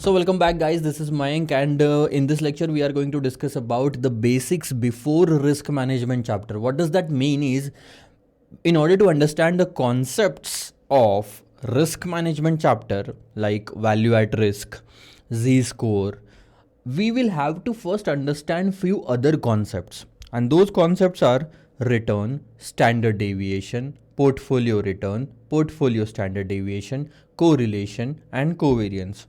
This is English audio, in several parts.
So welcome back guys, this is Mayank and in this lecture we are going to discuss about the basics before risk management chapter. What does that mean is, in order to understand the concepts of risk management chapter like value at risk, Z-score, we will have to first understand few other concepts, and those concepts are return, standard deviation, portfolio return, portfolio standard deviation, correlation and covariance.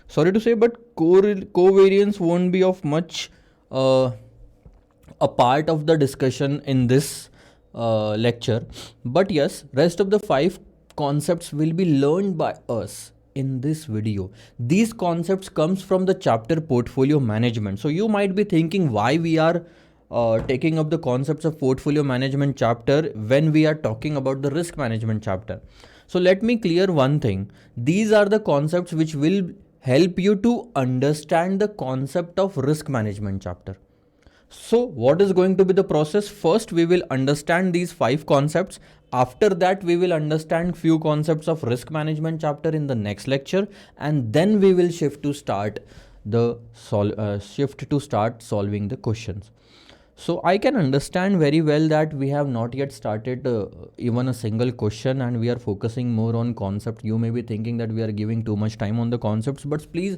Sorry to say, but covariance won't be of much a part of the discussion in this lecture, but yes, rest of the 5 concepts will be learned by us in this video. These concepts comes from the chapter portfolio management. So you might be thinking why we are taking up the concepts of portfolio management chapter when we are talking about the risk management chapter. So let me clear one thing. These are the concepts which will help you to understand the concept of risk management chapter. So what is going to be the process? First, we will understand these 5 concepts. After that, we will understand few concepts of risk management chapter in the next lecture, and then we will shift to start solving the questions. So I can understand very well that we have not yet started even a single question, and we are focusing more on concept. You may be thinking that we are giving too much time on the concepts, but please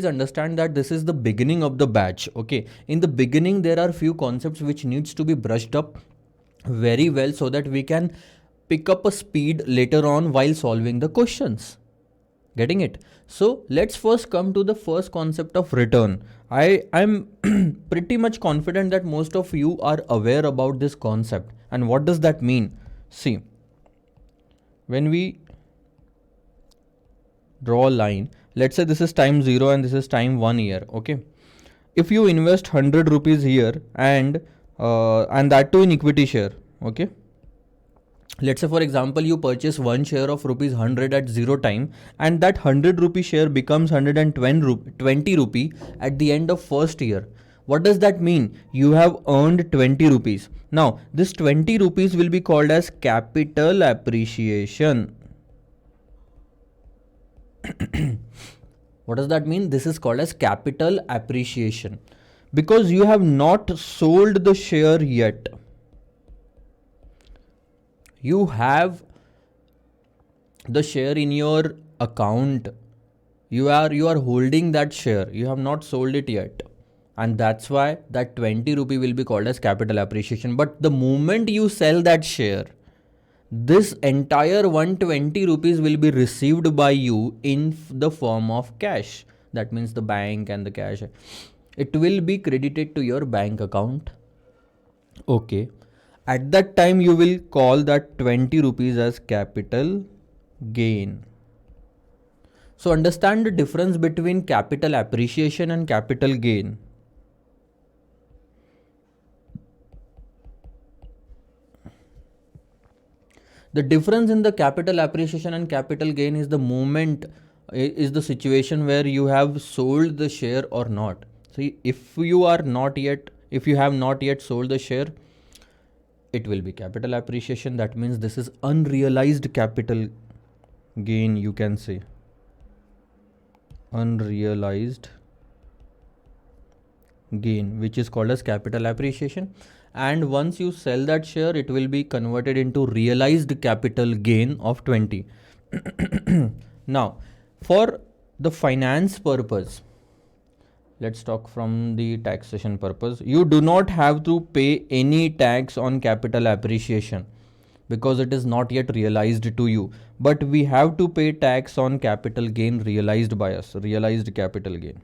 understand that this is the beginning of the batch. Okay, in the beginning there are few concepts which needs to be brushed up very well so that we can pick up a speed later on while solving the questions. Getting it? So let's first come to the first concept of return. I'm pretty much confident that most of you are aware about this concept. And what does that mean? See, when we draw a line, let's say this is time 0 and this is time 1 year. Okay. If you invest 100 rupees here and that too in equity share. Okay. Let's say for example you purchase one share of rupees 100 at 0 time, and that 100 rupee share becomes 120 rupee at the end of first year. What does that mean? You have earned 20 rupees. Now this 20 rupees will be called as capital appreciation. What does that mean? This is called as capital appreciation because you have not sold the share yet. You have the share in your account. You are holding that share. You have not sold it yet. And that's why that 20 rupee will be called as capital appreciation. But the moment you sell that share, this entire 120 rupees will be received by you in the form of cash. That means the bank and the cash. It will be credited to your bank account. Okay. At that time, you will call that 20 rupees as capital gain. So understand the difference between capital appreciation and capital gain. The difference in the capital appreciation and capital gain is the the situation where you have sold the share or not. So if you have not yet sold the share, it will be capital appreciation. That means this is unrealized capital gain, you can say. Unrealized gain, which is called as capital appreciation. And once you sell that share, it will be converted into realized capital gain of 20. Now, for the finance purpose, let's talk from the taxation purpose. You do not have to pay any tax on capital appreciation because it is not yet realized to you. But we have to pay tax on capital gain realized by us, realized capital gain.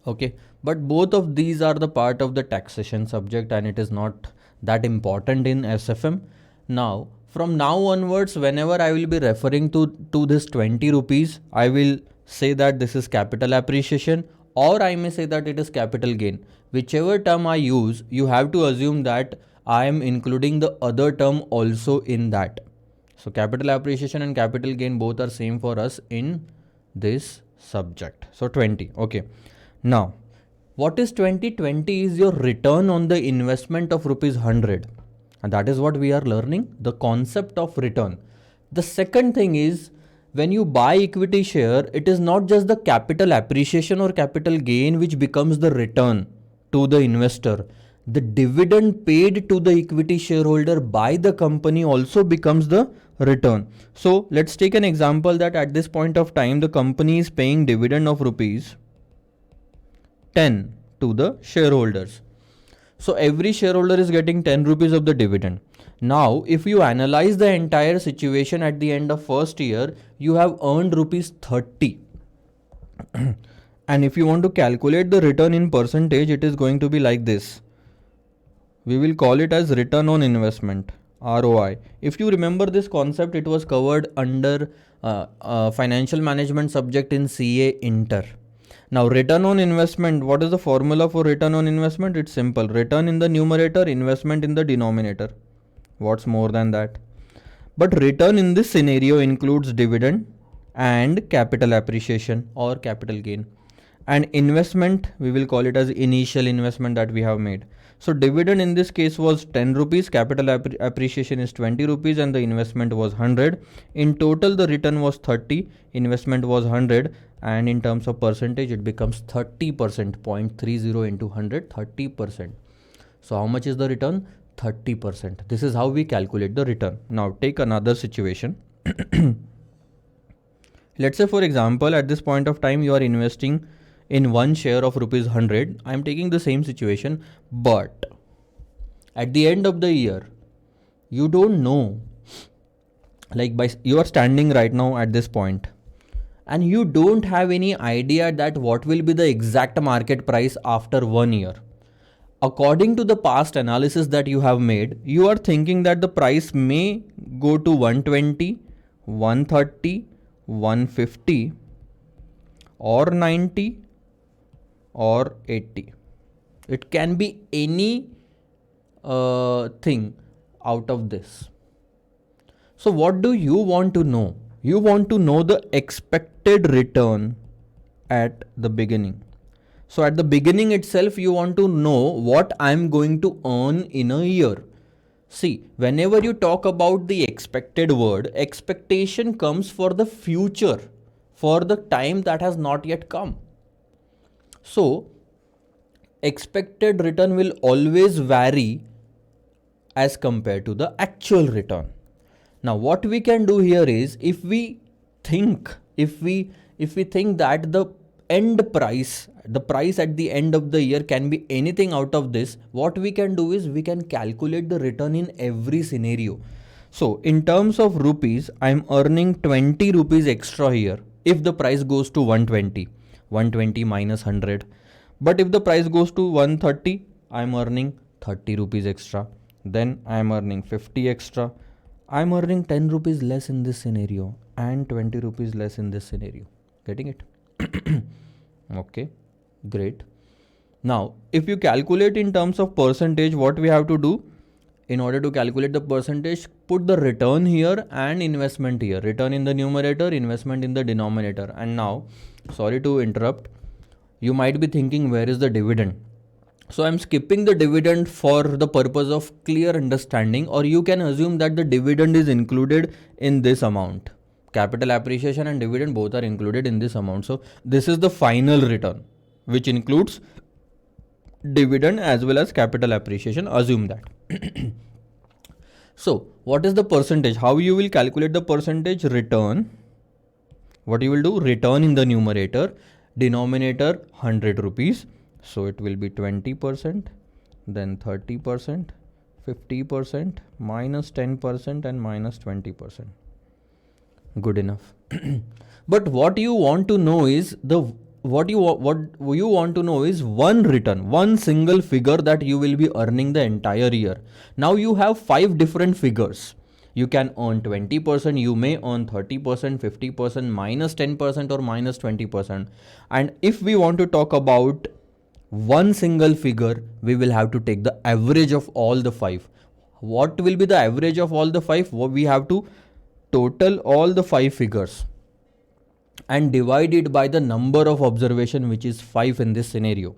Okay, but both of these are the part of the taxation subject and it is not that important in SFM. Now, from now onwards, whenever I will be referring to this 20 rupees, I will say that this is capital appreciation, or I may say that it is capital gain. Whichever term I use, you have to assume that I am including the other term also in that. So capital appreciation and capital gain both are same for us in this subject. So 20. Okay. Now, what is 20? 20 is your return on the investment of rupees 100. And that is what we are learning, the concept of return. The second thing is When you buy equity share, it is not just the capital appreciation or capital gain which becomes the return to the investor. The dividend paid to the equity shareholder by the company also becomes the return. So let's take an example that at this point of time the company is paying dividend of rupees 10 to the shareholders. So every shareholder is getting 10 rupees of the dividend. Now, if you analyze the entire situation at the end of first year, you have earned rupees 30. And if you want to calculate the return in percentage, it is going to be like this. We will call it as return on investment, ROI. If you remember this concept, it was covered under financial management subject in CA Inter. Now, return on investment, what is the formula for return on investment? It's simple. Return in the numerator, investment in the denominator. What's more than that? But return in this scenario includes dividend and capital appreciation or capital gain. And investment, we will call it as initial investment that we have made. So dividend in this case was 10 rupees, capital appreciation is 20 rupees, and the investment was 100. In total, the return was 30, investment was 100, and in terms of percentage, it becomes 30%, 0.30 into 100, 30%. So how much is the return? 30%. This is how we calculate the return. Now take another situation. Let's say, for example, at this point of time, you are investing in one share of rupees 100. I am taking the same situation, but at the end of the year, you don't know, like you are standing right now at this point and you don't have any idea that what will be the exact market price after 1 year. According to the past analysis that you have made, you are thinking that the price may go to 120, 130, 150 or 90 or 80. It can be any thing out of this. So what do you want to know? You want to know the expected return at the beginning. So at the beginning itself, you want to know what I'm going to earn in a year. See, whenever you talk about the expected word, expectation comes for the future, for the time that has not yet come. So, expected return will always vary as compared to the actual return. Now, what we can do here is, if we think that the end price, the price at the end of the year can be anything out of this, what we can do is we can calculate the return in every scenario. So in terms of rupees, I'm earning 20 rupees extra here if the price goes to 120, 120 minus 100. But if the price goes to 130, I'm earning 30 rupees extra. Then I'm earning 50 extra. I'm earning 10 rupees less in this scenario and 20 rupees less in this scenario. Getting it? Okay, great. Now, if you calculate in terms of percentage, what we have to do in order to calculate the percentage, put the return here and investment here. Return in the numerator, investment in the denominator. And now, sorry to interrupt, you might be thinking, where is the dividend? So I'm skipping the dividend for the purpose of clear understanding, or you can assume that the dividend is included in this amount. Capital appreciation and dividend both are included in this amount. So this is the final return, which includes dividend as well as capital appreciation. Assume that. So what is the percentage? How you will calculate the percentage? Return. What you will do? Return in the numerator, denominator 100 rupees. So it will be 20%, then 30%, 50%, minus 10% and minus 20%. Good enough. But what you want to know is what you want to know is one return, one single figure that you will be earning the entire year. Now you have 5 different figures. You can earn 20%, you may earn 30%, 50%, minus 10% or minus 20%. And if we want to talk about one single figure, we will have to take the average of all the 5. What will be the average of all the 5? We have to total all the 5 figures and divide it by the number of observation, which is 5 in this scenario.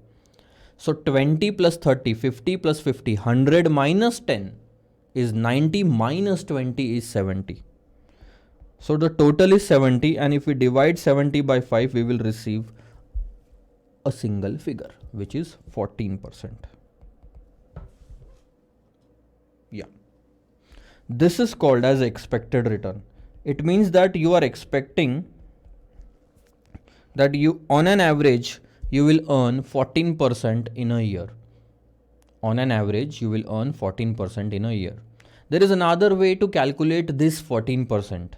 So 20 plus 30, 50 plus 50, 100 minus 10 is 90, minus 20 is 70. So the total is 70, and if we divide 70 by 5, we will receive a single figure, which is 14%. Yeah. This is called as expected return. It means that you are expecting that you, on an average, you will earn 14% in a year. On an average, you will earn 14% in a year. There is another way to calculate this 14%.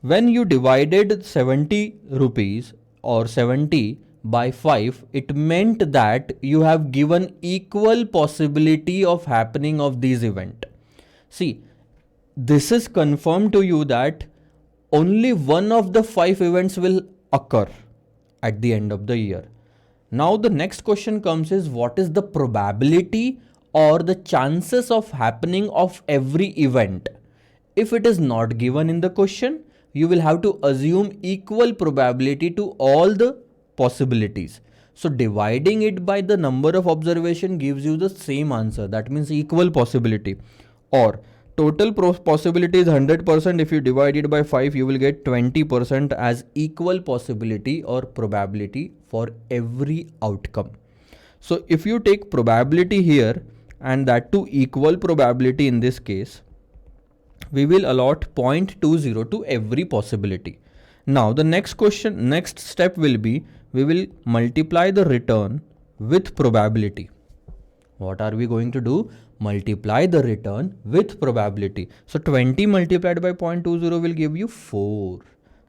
When you divided 70 rupees or 70 by 5, it meant that you have given equal possibility of happening of these event. See, this is confirmed to you that only one of the 5 events will occur at the end of the year. Now the next question comes is, what is the probability or the chances of happening of every event? If it is not given in the question, you will have to assume equal probability to all the possibilities. So dividing it by the number of observation gives you the same answer. That means equal possibility. Or total possibility is 100%. If you divide it by 5, you will get 20% as equal possibility or probability for every outcome. So if you take probability here and that to equal probability in this case, we will allot 0.20 to every possibility. Now the next step will be, we will multiply the return with probability. What are we going to do? Multiply the return with probability. So 20 multiplied by 0.20 will give you 4.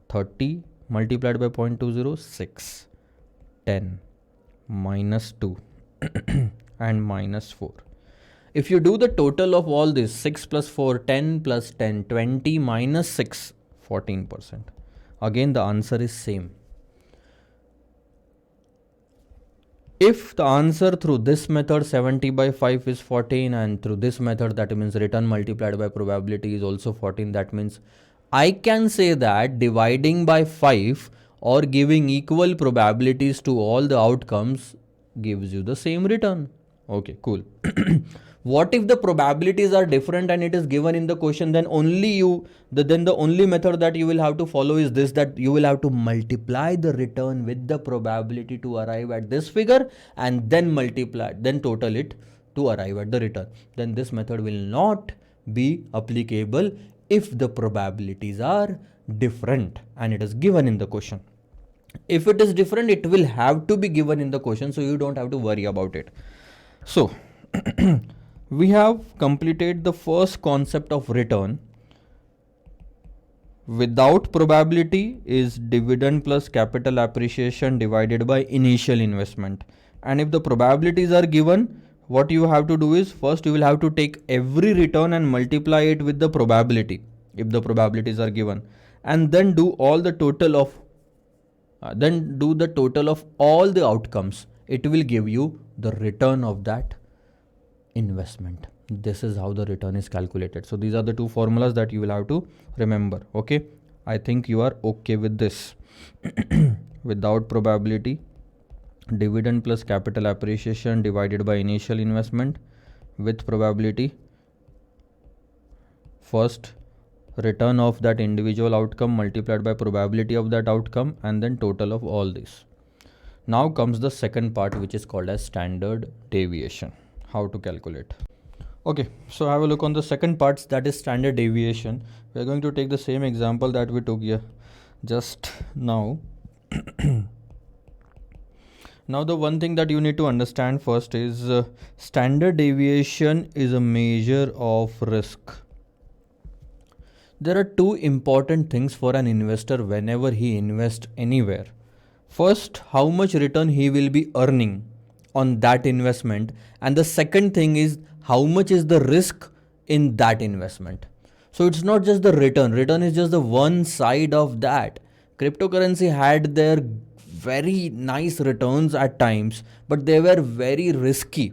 30 multiplied by 0.20, 6. 10 minus 2 and minus 4. If you do the total of all this, 6 plus 4, 10 plus 10, 20 minus 6, 14%. Again, the answer is same. If the answer through this method 70 by 5 is 14, and through this method, that means return multiplied by probability is also 14, that means I can say that dividing by 5 or giving equal probabilities to all the outcomes gives you the same return. Okay, cool. What if the probabilities are different and it is given in the question? Then the only method that you will have to follow is this, that you will have to multiply the return with the probability to arrive at this figure, and then total it to arrive at the return. Then this method will not be applicable if the probabilities are different and it is given in the question. If it is different, it will have to be given in the question, so you don't have to worry about it. So we have completed the first concept of return. Without probability is dividend plus capital appreciation divided by initial investment. And if the probabilities are given, what you have to do is, first you will have to take every return and multiply it with the probability if the probabilities are given, and then do the total of all the outcomes. It will give you the return of that investment. This is how the return is calculated. So these are the two formulas that you will have to remember. Okay, I think you are okay with this. Without probability, dividend plus capital appreciation divided by initial investment. With probability, first return of that individual outcome multiplied by probability of that outcome, and then total of all this. Now comes the second part, which is called as standard deviation. How to calculate. Okay, so have a look on the second part, that is standard deviation. We are going to take the same example that we took here just now. Now the one thing that you need to understand first is standard deviation is a measure of risk. There are two important things for an investor whenever he invests anywhere. First, how much return he will be earning on that investment, and the second thing is how much is the risk in that investment. So it's not just the return is just the one side of that. Cryptocurrency had their very nice returns at times, but they were very risky,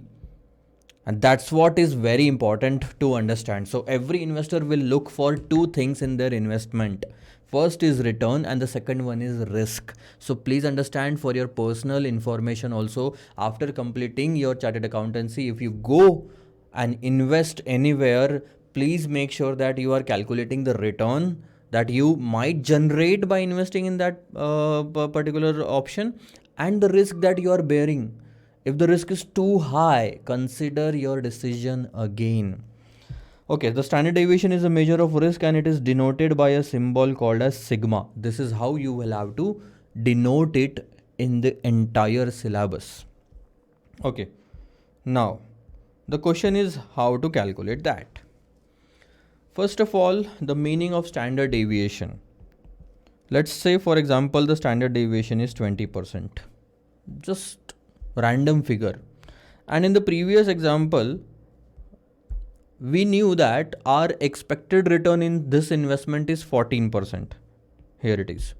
and that's what is very important to understand. So every investor will look for two things in their investment. First is return and the second one is risk. So please understand, for your personal information also, after completing your chartered accountancy, if you go and invest anywhere, please make sure that you are calculating the return, that you might generate by investing in that particular option, and the risk that you are bearing. If the risk is too high, consider your decision again. Okay, the standard deviation is a measure of risk and it is denoted by a symbol called as sigma. This is how you will have to denote it in the entire syllabus. Okay, now the question is how to calculate that. First of all, the meaning of standard deviation. Let's say, for example, the standard deviation is 20%. Just random figure. And in the previous example, we knew that our expected return in this investment is 14%. Here it is.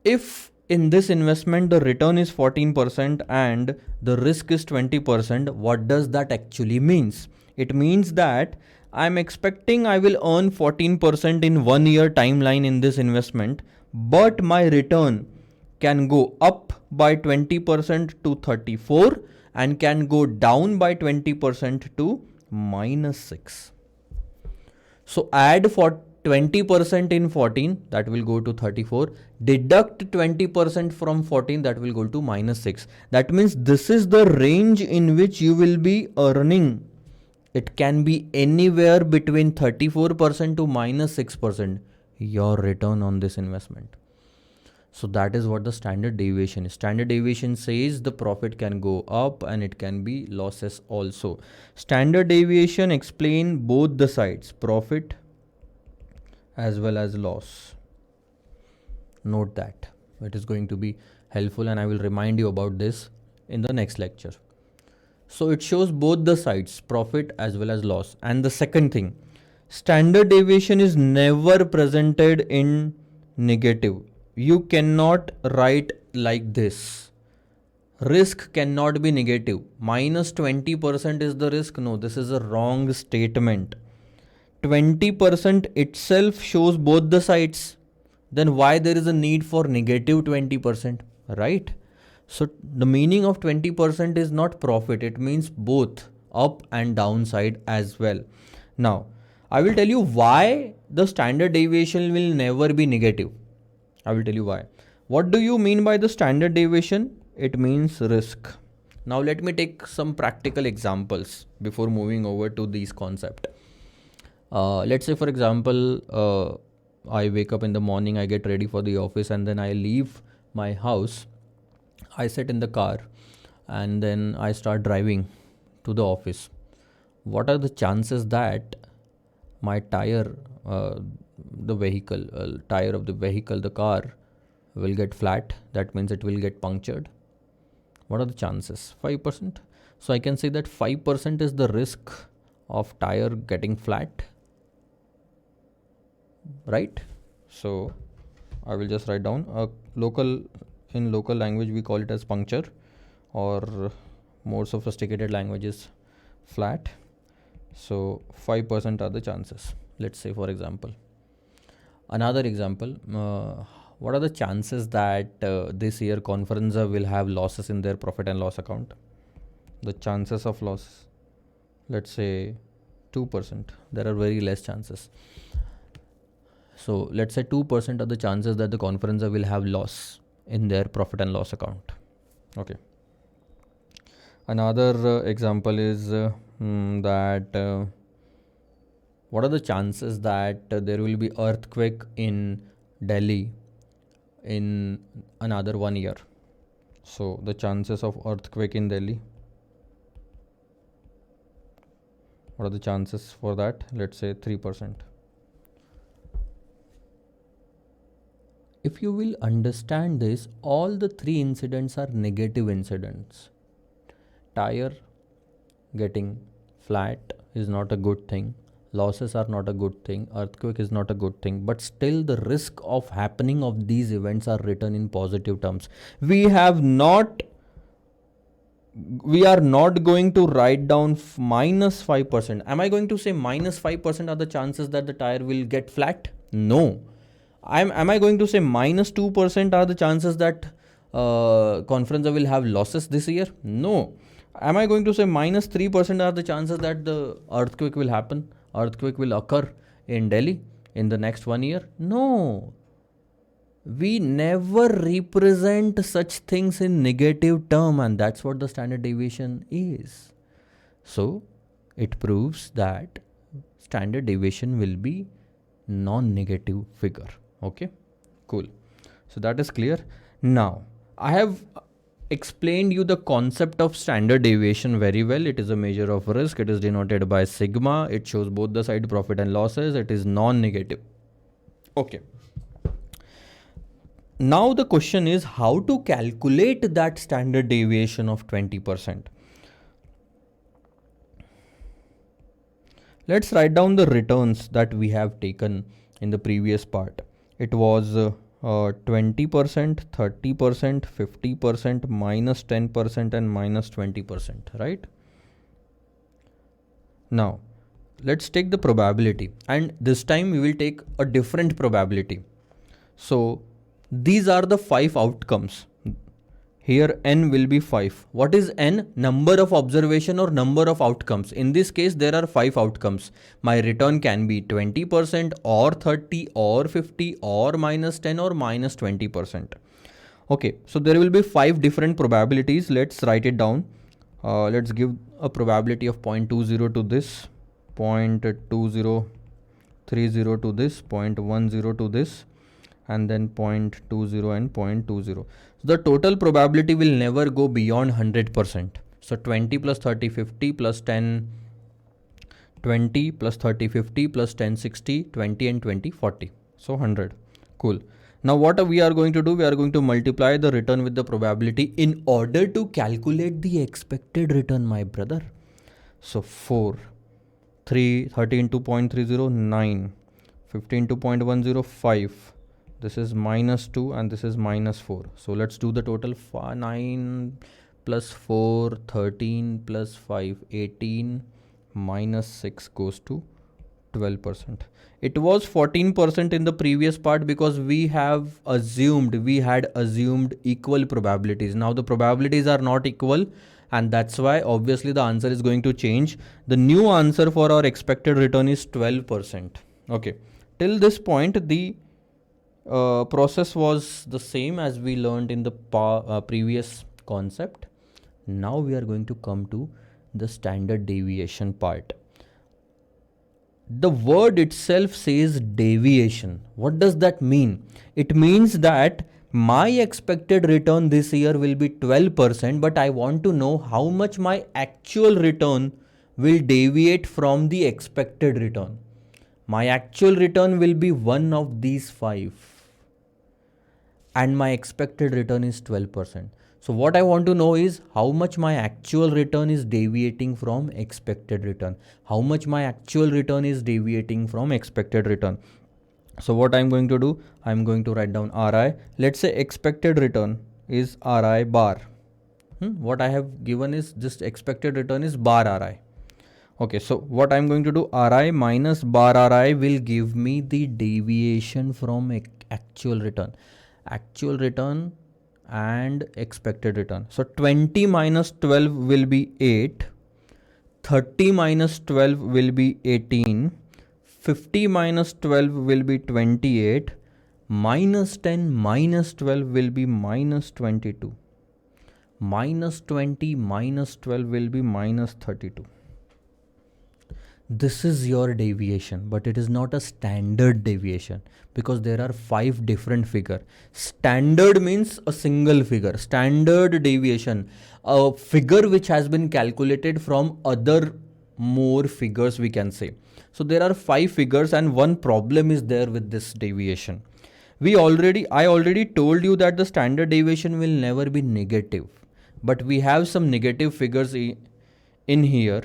If in this investment the return is 14% and the risk is 20%, what does that actually means? It means that I'm expecting I will earn 14% in 1 year timeline in this investment, but my return can go up by 20% to 34 and can go down by 20% to -6. So add for 20% in 14, that will go to 34. Deduct 20% from 14, that will go to -6. That means this is the range in which you will be earning. It can be anywhere between 34% to -6% your return on this investment. So that is what the standard deviation is. Standard deviation says the profit can go up and it can be losses also. Standard deviation explain both the sides, profit as well as loss. Note that. It is going to be helpful and I will remind you about this in the next lecture. So it shows both the sides, profit as well as loss. And the second thing, standard deviation is never presented in negative. You cannot write like this. Risk cannot be negative. -20% is the risk. No, this is a wrong statement. 20% itself shows both the sides. Then why there is a need for negative 20%, right? So the meaning of 20% is not profit. It means both up and downside as well. Now, I will tell you why the standard deviation will never be negative. I will tell you why. What do you mean by the standard deviation? It means risk. Now let me take some practical examples before moving over to these concepts. Let's say, for example, I wake up in the morning, I get ready for the office, and then I leave my house. I sit in the car and then I start driving to the office. What are the chances that my tire, the vehicle, tire of the vehicle, the car will get flat? That means it will get punctured. What are the chances? 5%. So I can say that 5% is the risk of tire getting flat, right? So I will just write down in local language we call it as puncture, or more sophisticated language is flat. So 5% are the chances. Let's say, for example, another example, what are the chances that this year Conferenza will have losses in their profit and loss account? The chances of loss, let's say 2%. There are very less chances. So let's say 2% are the chances that the Conferenza will have loss in their profit and loss account. Okay. Another example is that what are the chances that there will be earthquake in Delhi in another 1 year? So the chances of earthquake in Delhi, what are the chances for that? Let's say 3%. If you will understand this, all the three incidents are negative incidents. Tire getting flat is not a good thing. Losses are not a good thing. Earthquake is not a good thing. But still the risk of happening of these events are written in positive terms. We are not going to write down -5%. Am I going to say -5% are the chances that the tire will get flat? No. Am I going to say -2% are the chances that Conferenza will have losses this year? No. Am I going to say -3% are the chances that the earthquake will happen? Earthquake will occur in Delhi? in the next 1 year? No. We never represent such things in negative term, and that's what the standard deviation is. So it proves that standard deviation will be non-negative figure. Okay, cool. So that is clear. Now I have explained you the concept of standard deviation very well. It is a measure of risk. It is denoted by sigma. It shows both the side profit and losses. It is non-negative. Okay. Now the question is how to calculate that standard deviation of 20%. Let's write down the returns that we have taken in the previous part. It was 20%, 30%, 50%, minus 10% and minus 20%, right? Now, let's take the probability, and this time we will take a different probability. So, these are the 5 outcomes. Here n will be 5. What is n? Number of observation or number of outcomes. In this case, there are 5 outcomes. My return can be 20% or 30 or 50 or minus 10 or minus 20%. Okay, so there will be 5 different probabilities. Let's write it down. Let's give a probability of 0.20 to this, 0.2030 to this, 0.10 to this, and then 0.20 and 0.20. So the total probability will never go beyond 100%. So 20 plus 30 50 plus 10 20 plus 30 50 plus 10 60 20 and 20 40. So 100. Cool. Now what we are going to do? We are going to multiply the return with the probability in order to calculate the expected return, my brother. So 4, 30 into 0.30, 9, 50 into 0.10, 5. This is minus 2 and this is minus 4. So let's do the total. 9 plus 4, 13 plus 5, 18, minus 6 goes to 12%. It was 14% in the previous part because we had assumed equal probabilities. Now the probabilities are not equal, and that's why obviously the answer is going to change. The new answer for our expected return is 12%. Okay, till this point the process was the same as we learned in the previous concept. Now we are going to come to the standard deviation part. The word itself says deviation. What does that mean? It means that my expected return this year will be 12%, but I want to know how much my actual return will deviate from the expected return. My actual return will be one of these 5. And my expected return is 12%. So what I want to know is how much my actual return is deviating from expected return. How much my actual return is deviating from expected return. So what I'm going to do, I'm going to write down Ri. Let's say expected return is Ri bar. What I have given is just expected return is bar Ri. Okay, so what I'm going to do, Ri minus bar Ri will give me the deviation from actual return. Actual return and expected return. So 20 minus 12 will be 8, 30 minus 12 will be 18, 50 minus 12 will be 28, minus 10 minus 12 will be minus 22, minus 20 minus 12 will be minus 32. This is your deviation, but it is not a standard deviation because there are 5 different figures. Standard means a single figure. Standard deviation, a figure which has been calculated from other more figures, we can say. So there are 5 figures, and one problem is there with this deviation. I already told you that the standard deviation will never be negative, but we have some negative figures in here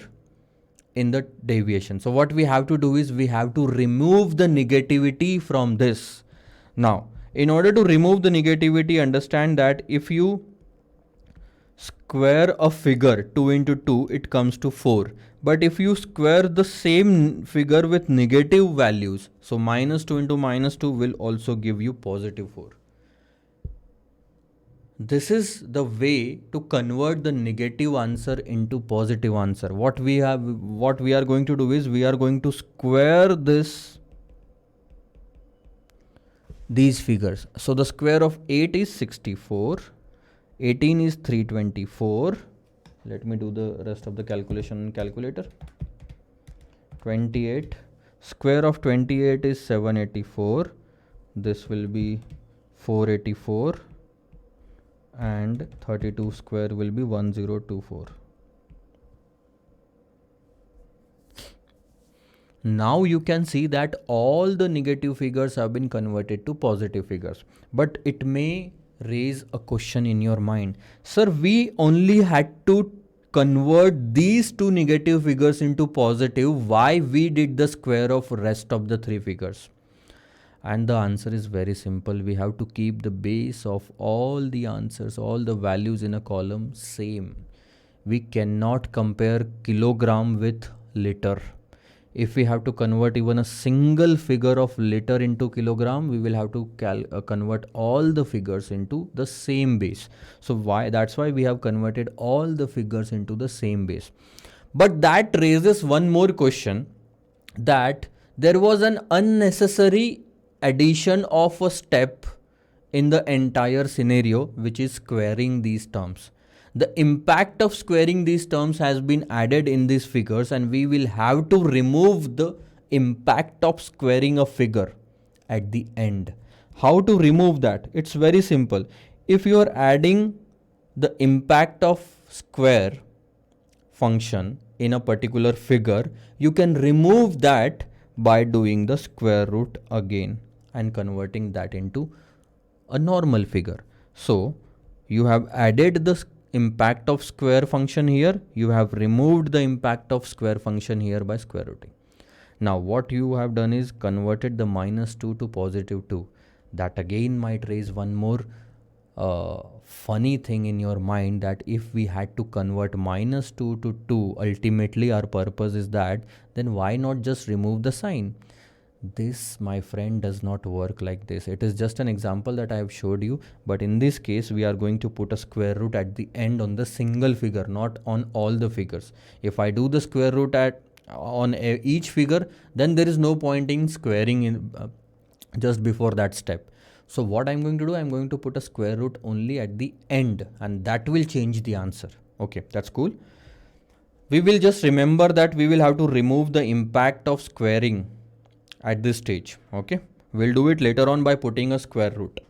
in the deviation. So what we have to do is we have to remove the negativity from this. Now, in order to remove the negativity, understand that if you square a figure 2 into 2, it comes to 4. But if you square the same figure with negative values, so minus 2 into minus 2 will also give you positive 4. This is the way to convert the negative answer into positive answer. What we are going to do is we are going to square this these figures. So the square of 8 is 64, 18 is 324. Let me do the rest of the calculation on calculator. 28, square of 28 is 784. This will be 484, and 32 square will be 1024. Now you can see that all the negative figures have been converted to positive figures. But it may raise a question in your mind. Sir, we only had to convert these two negative figures into positive. Why we did the square of rest of the three figures? And the answer is very simple. We have to keep the base of all the answers, all the values in a column same. We cannot compare kilogram with liter. If we have to convert even a single figure of liter into kilogram, we will have to convert all the figures into the same base. So that's why we have converted all the figures into the same base. But that raises one more question, that there was an unnecessary addition of a step in the entire scenario, which is squaring these terms. The impact of squaring these terms has been added in these figures, and we will have to remove the impact of squaring a figure at the end. How to remove that? It's very simple. If you are adding the impact of square function in a particular figure, you can remove that by doing the square root again and converting that into a normal figure. So you have added the impact of square function here, you have removed the impact of square function here by square rooting. Now what you have done is converted the -2 to +2. That again might raise one more funny thing in your mind, that if we had to convert -2 to 2, ultimately our purpose is that, then why not just remove the sign? This, my friend, does not work like this. It is just an example that I have showed you, but in this case we are going to put a square root at the end on the single figure, not on all the figures. If I do the square root on each figure, then there is no point in squaring in just before that step. So what I'm going to do, I'm going to put a square root only at the end, and that will change the answer. Okay, that's cool. We will just remember that we will have to remove the impact of squaring at this stage. Okay, we'll do it later on by putting a square root.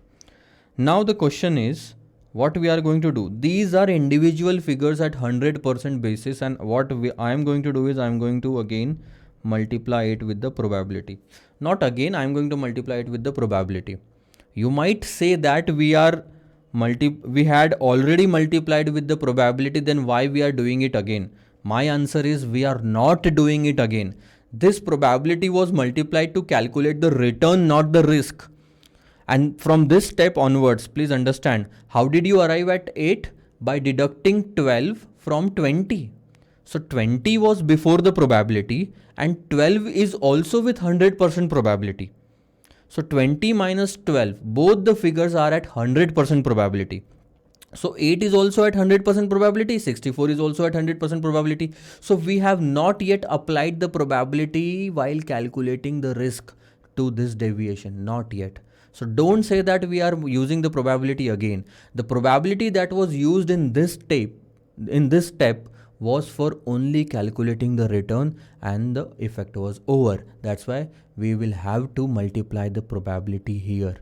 Now the question is, what we are going to do? These are individual figures at 100% basis, and what I am going to do is I am going to again multiply it with the probability. Not again, I am going to multiply it with the probability. You might say that we had already multiplied with the probability, then why we are doing it again? My answer is, we are not doing it again. This probability was multiplied to calculate the return, not the risk. And from this step onwards, please understand, how did you arrive at 8? By deducting 12 from 20. So 20 was before the probability, and 12 is also with 100% probability. So 20 minus 12, both the figures are at 100% probability. So 8 is also at 100% probability, 64 is also at 100% probability. So we have not yet applied the probability while calculating the risk to this deviation, not yet. So don't say that we are using the probability again. The probability that was used in this step was for only calculating the return, and the effect was over. That's why we will have to multiply the probability here.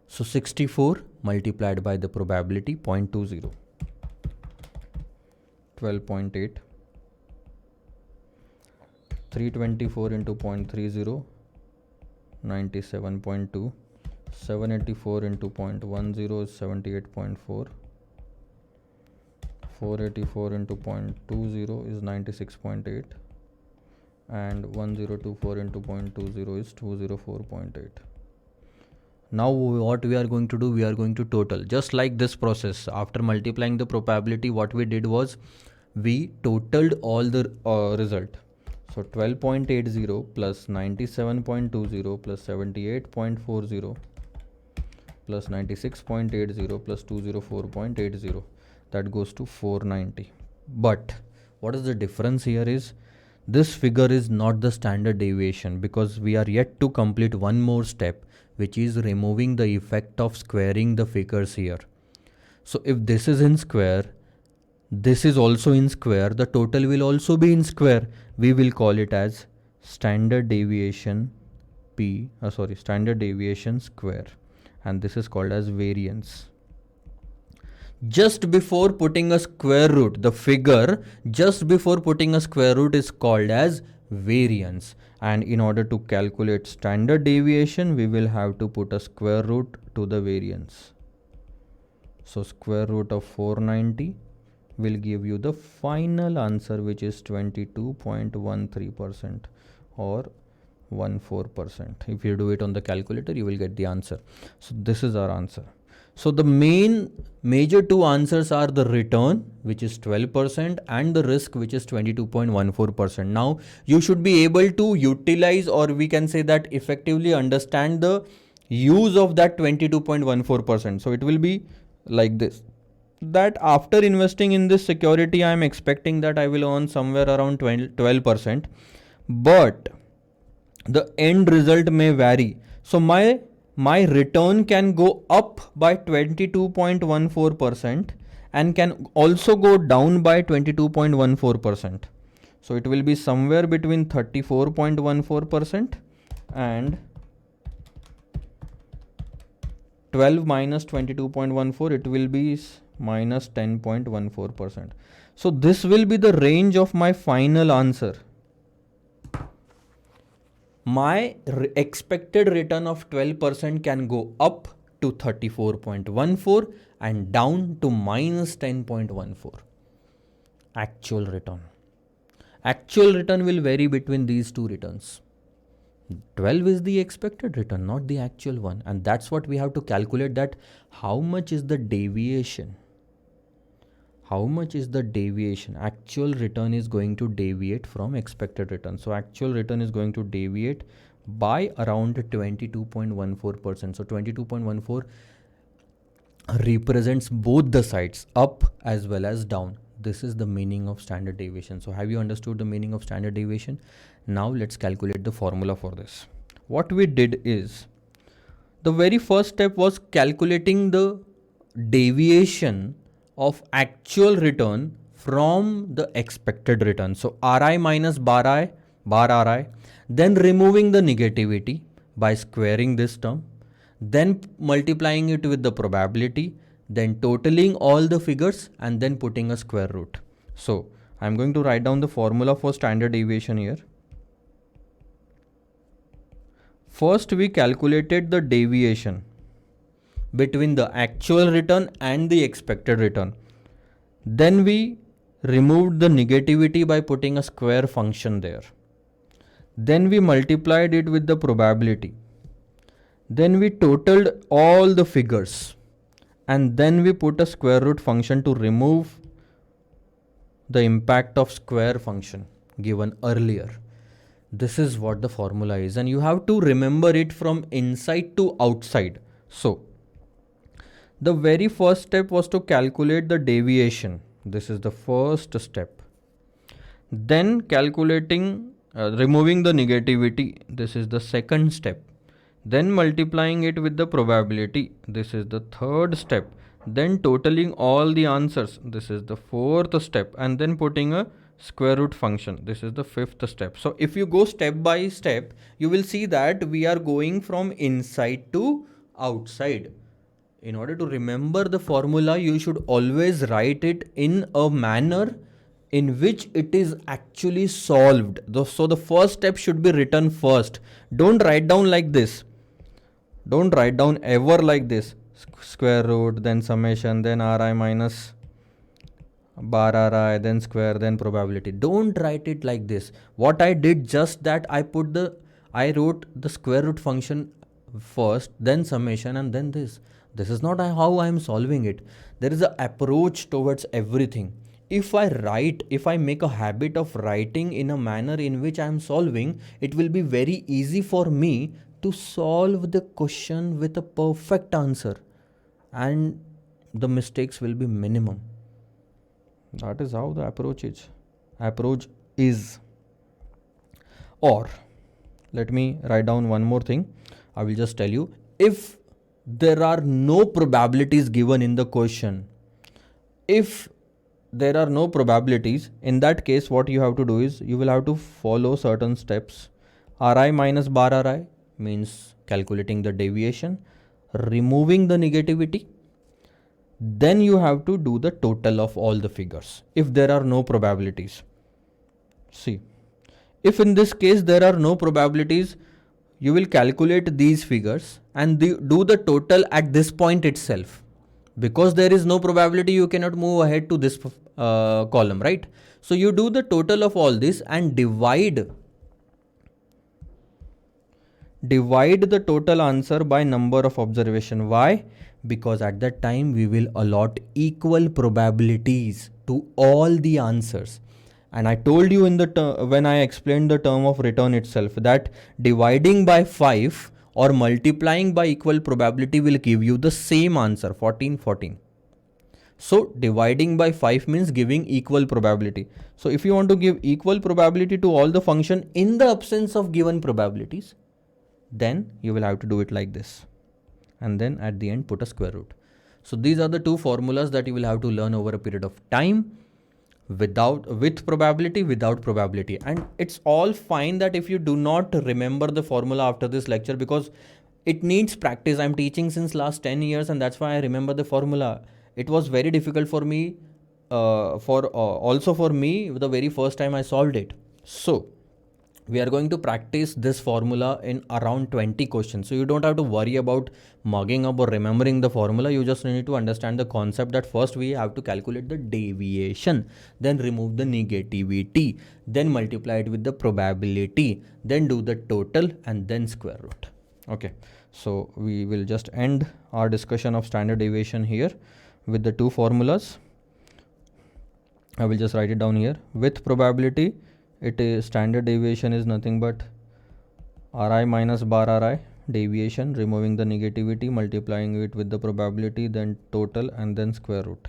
So 64 multiplied by the probability 0.20, 12.8, 324 into 0.30, 97.2, 784 into 0.10 is 78.4, 484 into 0.20 is 96.8, and 1024 into 0.20 is 204.8. Now what we are going to do, we are going to total. Just like this process, after multiplying the probability, what we did was we totaled all the result. So 12.80 plus 97.20 plus 78.40 plus 96.80 plus 204.80, that goes to 490. But what is the difference here is, this figure is not the standard deviation, because we are yet to complete one more step, which is removing the effect of squaring the figures here. So if this is in square, this is also in square, the total will also be in square. We will call it as standard deviation standard deviation square, and this is called as variance. Just before putting a square root, the figure just before putting a square root is called as variance. And in order to calculate standard deviation, we will have to put a square root to the variance. So square root of 490 will give you the final answer, which is 22.13% or 14%. If you do it on the calculator, you will get the answer. So this is our answer. So the major two answers are the return, which is 12%, and the risk, which is 22.14%. Now you should be able to utilize, or we can say that effectively understand the use of that 22.14%. So it will be like this, that after investing in this security, I am expecting that I will earn somewhere around 12%, but the end result may vary. So my return can go up by 22.14% and can also go down by 22.14%. So it will be somewhere between 34.14% and 12 minus 22.14, it will be minus 10.14%. So this will be the range of my final answer. My expected return of 12% can go up to 34.14 and down to minus 10.14. Actual return. Actual return will vary between these two returns. 12 is the expected return, not the actual one. And that's what we have to calculate, that how much is the deviation. How much is the deviation? Actual return is going to deviate from expected return. So actual return is going to deviate by around 22.14%. So 22.14 represents both the sides, up as well as down. This is the meaning of standard deviation. So have you understood the meaning of standard deviation? Now let's calculate the formula for this. What we did is, the very first step was calculating the deviation of actual return from the expected return. So Ri minus bar Ri, then removing the negativity by squaring this term, then multiplying it with the probability, then totaling all the figures, and then putting a square root. So I'm going to write down the formula for standard deviation here. First, we calculated the deviation between the actual return and the expected return. Then we removed the negativity by putting a square function there. Then we multiplied it with the probability. Then we totaled all the figures. And then we put a square root function to remove the impact of square function given earlier. This is what the formula is, and you have to remember it from inside to outside. So the very first step was to calculate the deviation. This is the first step. Then calculating, removing the negativity. This is the second step. Then multiplying it with the probability. This is the third step. Then totaling all the answers. This is the fourth step. And then putting a square root function. This is the fifth step. So if you go step by step, you will see that we are going from inside to outside. In order to remember the formula, you should always write it in a manner in which it is actually solved. So the first step should be written first. Don't write down like this. Don't write down ever like this. Square root, then summation, then Ri minus bar Ri, then square, then probability. Don't write it like this. What I did just that I wrote the square root function first, then summation, and then this. This is not how I am solving it. There is an approach towards everything. If I make a habit of writing in a manner in which I am solving, it will be very easy for me to solve the question with a perfect answer, and the mistakes will be minimum. That is how the approach is. Or let me write down one more thing. I will just tell you, if there are no probabilities given in the question, if there are no probabilities, in that case what you have to do is you will have to follow certain steps. Ri minus bar Ri means calculating the deviation, removing the negativity, then you have to do the total of all the figures if there are no probabilities. See, if in this case there are no probabilities, you will calculate these figures and do the total at this point itself. Because there is no probability, you cannot move ahead to this column, right? So you do the total of all this and divide the total answer by number of observation. Why? Because at that time we will allot equal probabilities to all the answers. And I told you in the when I explained the term of return itself, that dividing by 5 or multiplying by equal probability will give you the same answer, 14, 14. So dividing by 5 means giving equal probability. So if you want to give equal probability to all the function in the absence of given probabilities, then you will have to do it like this. And then at the end put a square root. So these are the two formulas that you will have to learn over a period of time, with probability, without probability. And it's all fine that if you do not remember the formula after this lecture, because it needs practice. I'm teaching since last 10 years and that's why I remember the formula. It was very difficult for me, also for me the very first time I solved it. So we are going to practice this formula in around 20 questions. So you don't have to worry about mugging up or remembering the formula. You just need to understand the concept that first we have to calculate the deviation, then remove the negativity, then multiply it with the probability, then do the total and then square root. Okay, so we will just end our discussion of standard deviation here with the two formulas. I will just write it down here. With probability, it is standard deviation is nothing but Ri minus bar Ri, deviation, removing the negativity, multiplying it with the probability, then total and then square root.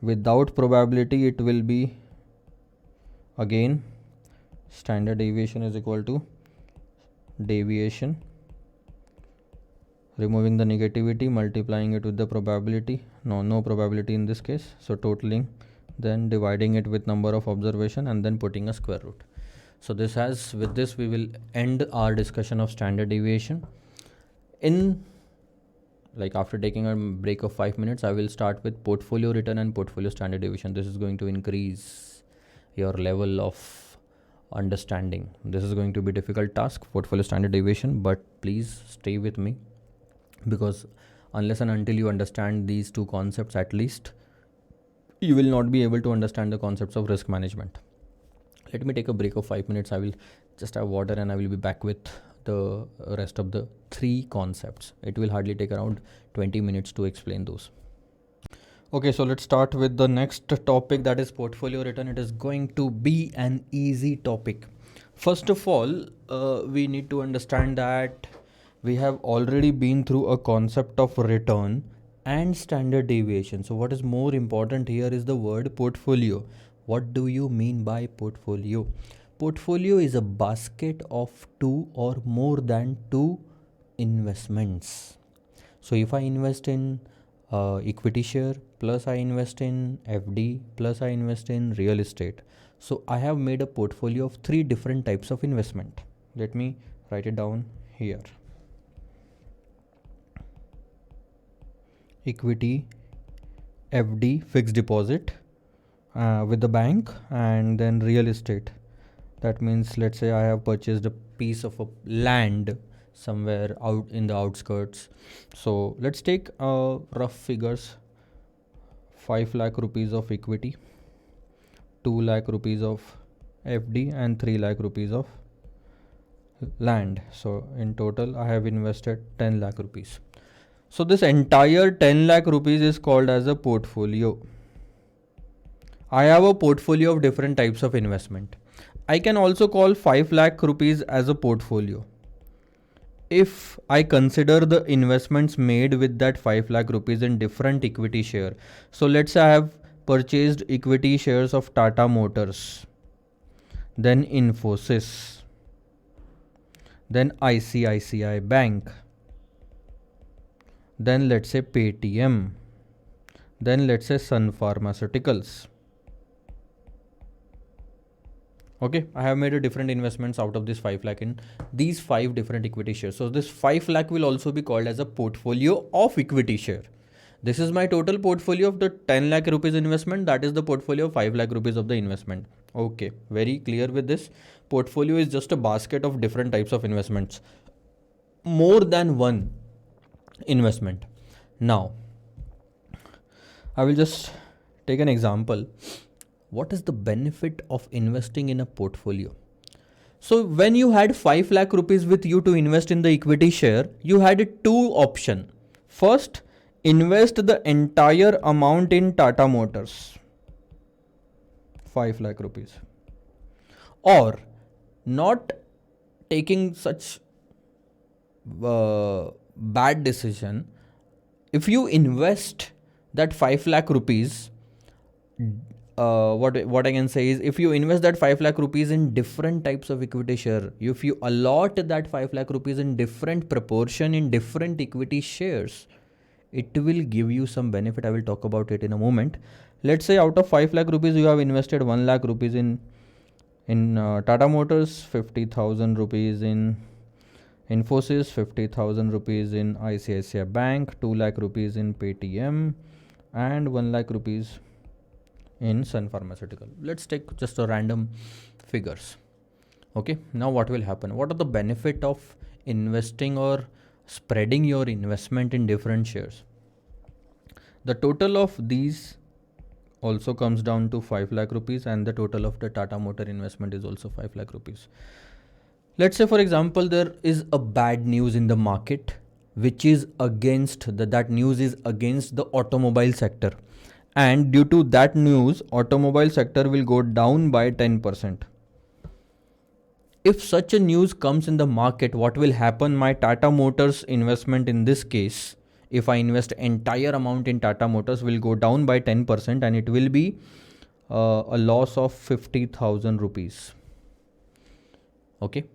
Without probability, it will be again standard deviation is equal to deviation, removing the negativity, multiplying it with the probability. No probability in this case, so totaling, then dividing it with number of observation and then putting a square root. So with this we will end our discussion of standard deviation. After taking a break of 5 minutes, I will start with portfolio return and portfolio standard deviation. This is going to increase your level of understanding. This is going to be a difficult task, portfolio standard deviation, but please stay with me, because unless and until you understand these two concepts at least, you will not be able to understand the concepts of risk management. Let me take a break of 5 minutes. I will just have water and I will be back with the rest of the 3 concepts. It will hardly take around 20 minutes to explain those. Okay, so let's start with the next topic, that is portfolio return. It is going to be an easy topic. First of all, we need to understand that we have already been through a concept of return and standard deviation. So what is more important here is the word portfolio. What do you mean by portfolio? Portfolio is a basket of 2 or more than 2 investments. So if I invest in equity share, plus I invest in FD, plus I invest in real estate, so I have made a portfolio of 3 different types of investment. Let me write it down here. Equity, FD, fixed deposit with the bank, and then real estate. That means, let's say I have purchased a piece of a land somewhere out in the outskirts. So let's take rough figures: 5 lakh rupees of equity, 2 lakh rupees of FD, and 3 lakh rupees of land. So in total I have invested 10 lakh rupees. So this entire 10 lakh rupees is called as a portfolio. I have a portfolio of different types of investment. I can also call 5 lakh rupees as a portfolio if I consider the investments made with that 5 lakh rupees in different equity share. So let's say I have purchased equity shares of Tata Motors, then Infosys, then ICICI Bank, then let's say Paytm, then let's say Sun Pharmaceuticals. Okay, I have made a different investments out of this 5 lakh in these 5 different equity shares. So this 5 lakh will also be called as a portfolio of equity share. This is my total portfolio of the 10 lakh rupees investment. That is the portfolio of 5 lakh rupees of the investment. Okay, very clear with this. Portfolio is just a basket of different types of investments. More than one investment. Now, I will just take an example. What is the benefit of investing in a portfolio? So when you had 5 lakh rupees with you to invest in the equity share, you had two options. First, invest the entire amount in Tata Motors, 5 lakh rupees, or not taking such bad decision. If you invest that 5 lakh rupees, what I can say is, if you invest that 5 lakh rupees in different types of equity share, if you allot that 5 lakh rupees in different proportion in different equity shares, it will give you some benefit. I will talk about it in a moment. Let's say out of 5 lakh rupees, you have invested 1 lakh rupees in Tata Motors, 50,000 rupees in Infosys, 50,000 rupees in ICICI Bank, 2 lakh rupees in Paytm, and 1 lakh rupees in Sun Pharmaceutical. Let's take just a random figures. Okay, now what will happen? What are the benefit of investing or spreading your investment in different shares? The total of these also comes down to 5 lakh rupees, and the total of the Tata Motor investment is also 5 lakh rupees. Let's say, for example, there is a bad news in the market, which is against that news is against the automobile sector. And due to that news, automobile sector will go down by 10%. If such a news comes in the market, what will happen? My Tata Motors investment in this case, if I invest entire amount in Tata Motors, will go down by 10%, and it will be a loss of 50,000 rupees. Okay.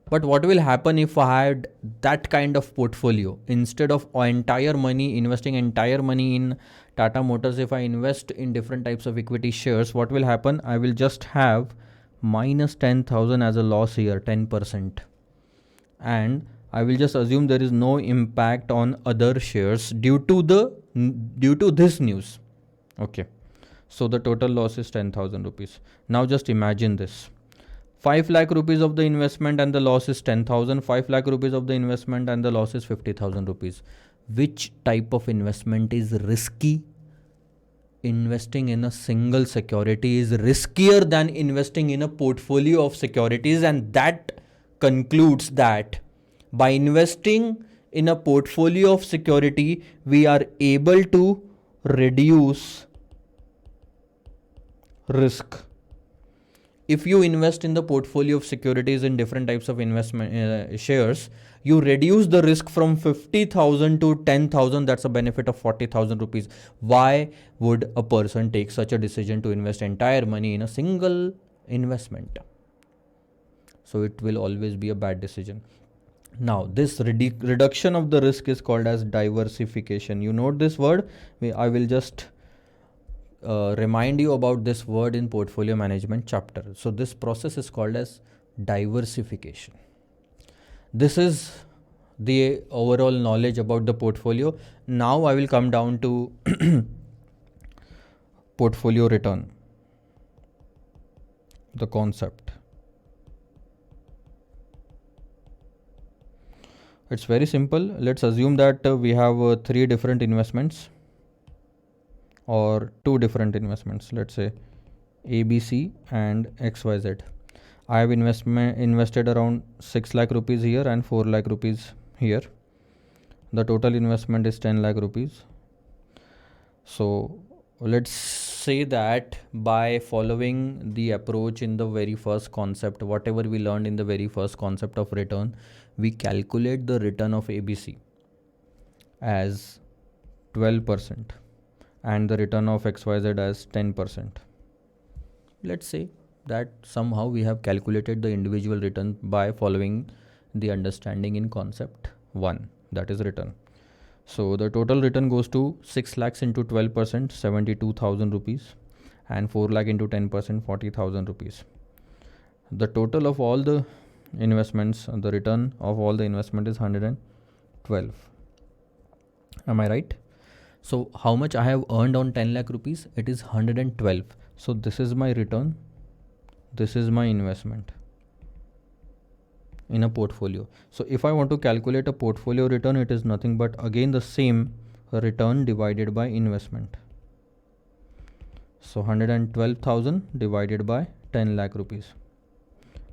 But what will happen if I had that kind of portfolio? Instead of investing entire money in Tata Motors, if I invest in different types of equity shares, what will happen? I will just have minus 10,000 as a loss here, 10%. And I will just assume there is no impact on other shares due to this news. Okay. So the total loss is 10,000 rupees. Now just imagine this. 5 lakh rupees of the investment and the loss is 10,000. 5 lakh rupees of the investment and the loss is 50,000 rupees. Which type of investment is risky? Investing in a single security is riskier than investing in a portfolio of securities, and that concludes that by investing in a portfolio of security, we are able to reduce risk. If you invest in the portfolio of securities in different types of investment shares, you reduce the risk from 50,000 to 10,000. That's a benefit of 40,000 rupees. Why would a person take such a decision to invest entire money in a single investment? So it will always be a bad decision. Now, this reduction of the risk is called as diversification. You note this word? I will just remind you about this word in portfolio management chapter. So this process is called as diversification. This is the overall knowledge about the portfolio. Now I will come down to portfolio return, the concept. It's very simple. Let's assume that we have 3 different investments or 2 different investments. Let's say ABC and XYZ. I have invested around 6 lakh rupees here and 4 lakh rupees here. The total investment is 10 lakh rupees. So let's say that by following the approach in the very first concept, whatever we learned in the very first concept of return, we calculate the return of ABC as 12% and the return of XYZ as 10%. Let's say that somehow we have calculated the individual return by following the understanding in concept 1, that is return. So the total return goes to 6 lakhs into 12%, 72,000 rupees, and 4 lakh into 10%, 40,000 rupees. The total of all the investments, the return of all the investment is 112. Am I right? So how much I have earned on 10 lakh rupees? It is 112. So this is my return. This is my investment in a portfolio. So if I want to calculate a portfolio return, it is nothing but again the same return divided by investment. So 112,000 divided by 10 lakh rupees.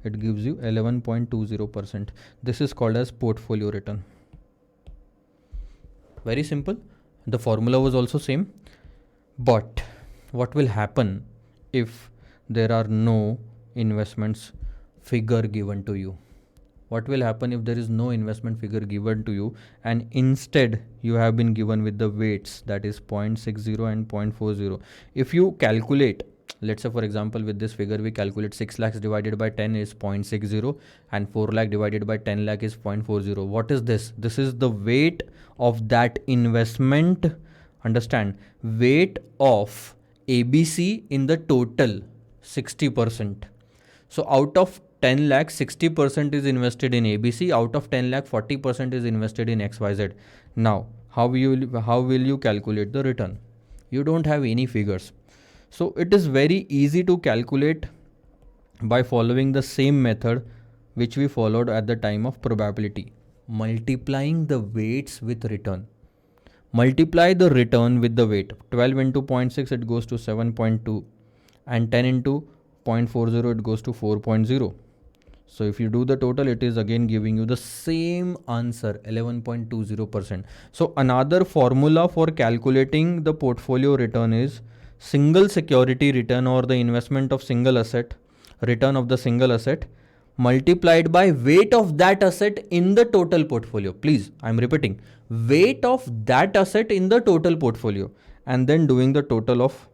It gives you 11.20%. This is called as portfolio return. Very simple. The formula was also same. But what will happen if there are no investments figure given to you? What will happen if there is no investment figure given to you and instead you have been given with the weights, that is 0.60 and 0.40? If you calculate, let's say for example with this figure we calculate 6 lakhs divided by 10 is 0.60 and 4 lakh divided by 10 lakh is 0.40. What is this? This is the weight of that investment. Understand, weight of ABC in the total 60%. So out of 10 lakh, 60% is invested in ABC. Out of 10 lakh, 40% is invested in XYZ. Now, how will you calculate the return? You don't have any figures. So it is very easy to calculate by following the same method which we followed at the time of probability. Multiplying the weights with return. Multiply the return with the weight. 12 into 0.6 it goes to 7.2 and 10 into 0.40 it goes to 4.0. So if you do the total, it is again giving you the same answer, 11.20%. So another formula for calculating the portfolio return is single security return or the investment of single asset, return of the single asset multiplied by weight of that asset in the total portfolio. Please, I'm repeating, weight of that asset in the total portfolio and then doing the total of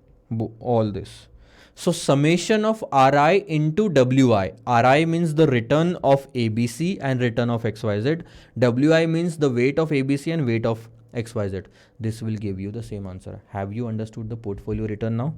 all this. So summation of RI into WI. RI means the return of ABC and return of XYZ. WI means the weight of ABC and weight of XYZ. This will give you the same answer. Have you understood the portfolio return now?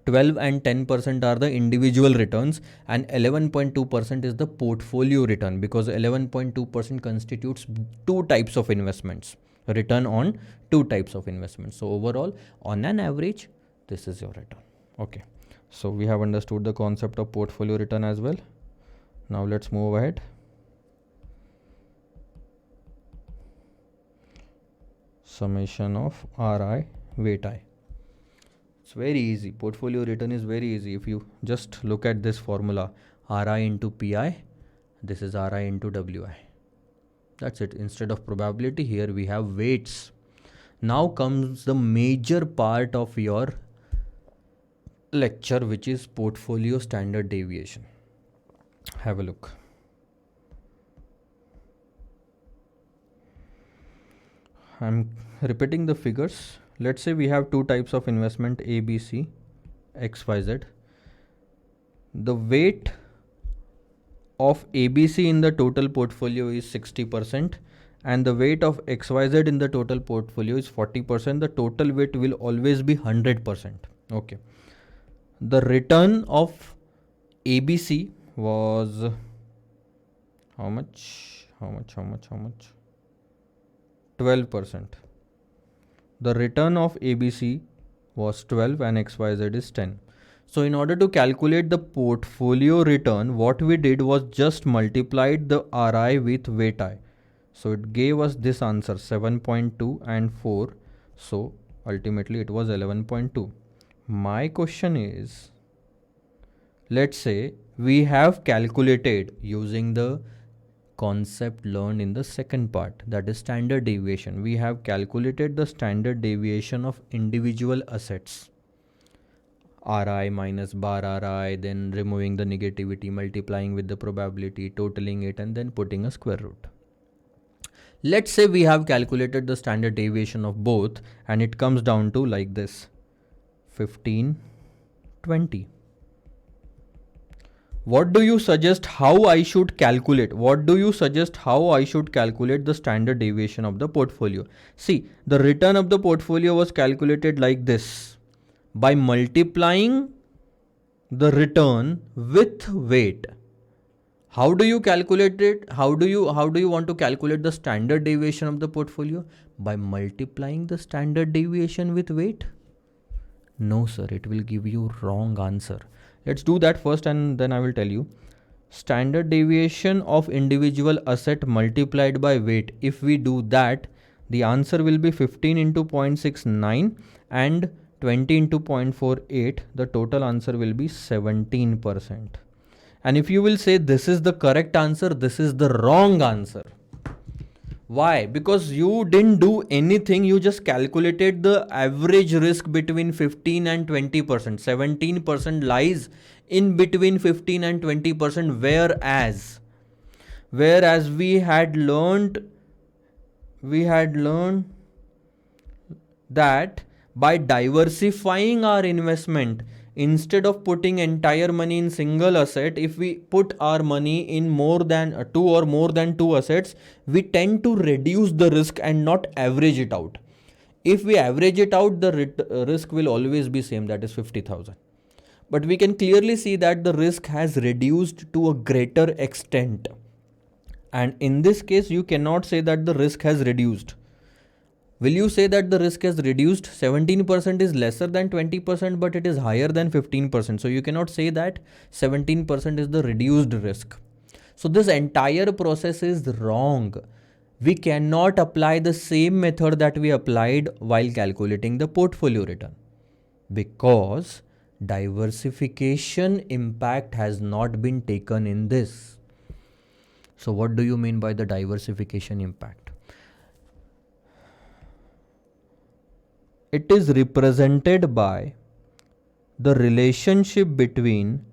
12 and 10% are the individual returns and 11.2% is the portfolio return, because 11.2% constitutes two types of investments, return on two types of investments. So overall, on an average, this is your return. Okay. So we have understood the concept of portfolio return as well. Now let's move ahead. Summation of RI weight I. It's very easy. Portfolio return is very easy. If you just look at this formula, RI into PI, this is RI into WI. That's it. Instead of probability, here we have weights. Now comes the major part of your lecture, which is portfolio standard deviation. Have a look. I'm repeating the figures. Let's say we have two types of investment, ABC, XYZ. The weight of ABC in the total portfolio is 60% and the weight of XYZ in the total portfolio is 40%. The total weight will always be 100%. Okay. The return of ABC was how much? 12%. The return of ABC was 12 and XYZ is 10. So in order to calculate the portfolio return, what we did was just multiplied the RI with weight I. So it gave us this answer, 7.2 and 4. So ultimately it was 11.2. My question is, let's say we have calculated using the concept learned in the second part, that is standard deviation. We have calculated the standard deviation of individual assets, RI minus bar RI, then removing the negativity, multiplying with the probability, totaling it, and then putting a square root. Let's say we have calculated the standard deviation of both and it comes down to like this, 15, 20. What do you suggest how I should calculate? What do you suggest how I should calculate the standard deviation of the portfolio? See, the return of the portfolio was calculated like this by multiplying the return with weight. How do you calculate it? How do you want to calculate the standard deviation of the portfolio? By multiplying the standard deviation with weight? No, sir, it will give you wrong answer. Let's do that first and then I will tell you. Standard deviation of individual asset multiplied by weight. If we do that, the answer will be 15 into 0.69 and 20 into 0.48. The total answer will be 17%. And if you will say this is the correct answer, this is the wrong answer. Why? Because you didn't do anything. You just calculated the average risk between 15 and 20%. 17% lies in between 15 and 20%. Whereas we had learned that by diversifying our investment, instead of putting entire money in single asset, if we put our money in more than two or more than two assets, we tend to reduce the risk and not average it out. If we average it out, the risk will always be same, that is 50,000. But we can clearly see that the risk has reduced to a greater extent. And in this case, you cannot say that the risk has reduced. Will you say that the risk has reduced? 17% is lesser than 20%, but it is higher than 15%. So you cannot say that 17% is the reduced risk. So this entire process is wrong. We cannot apply the same method that we applied while calculating the portfolio return, because diversification impact has not been taken in this. So what do you mean by the diversification impact? It is represented by the relationship between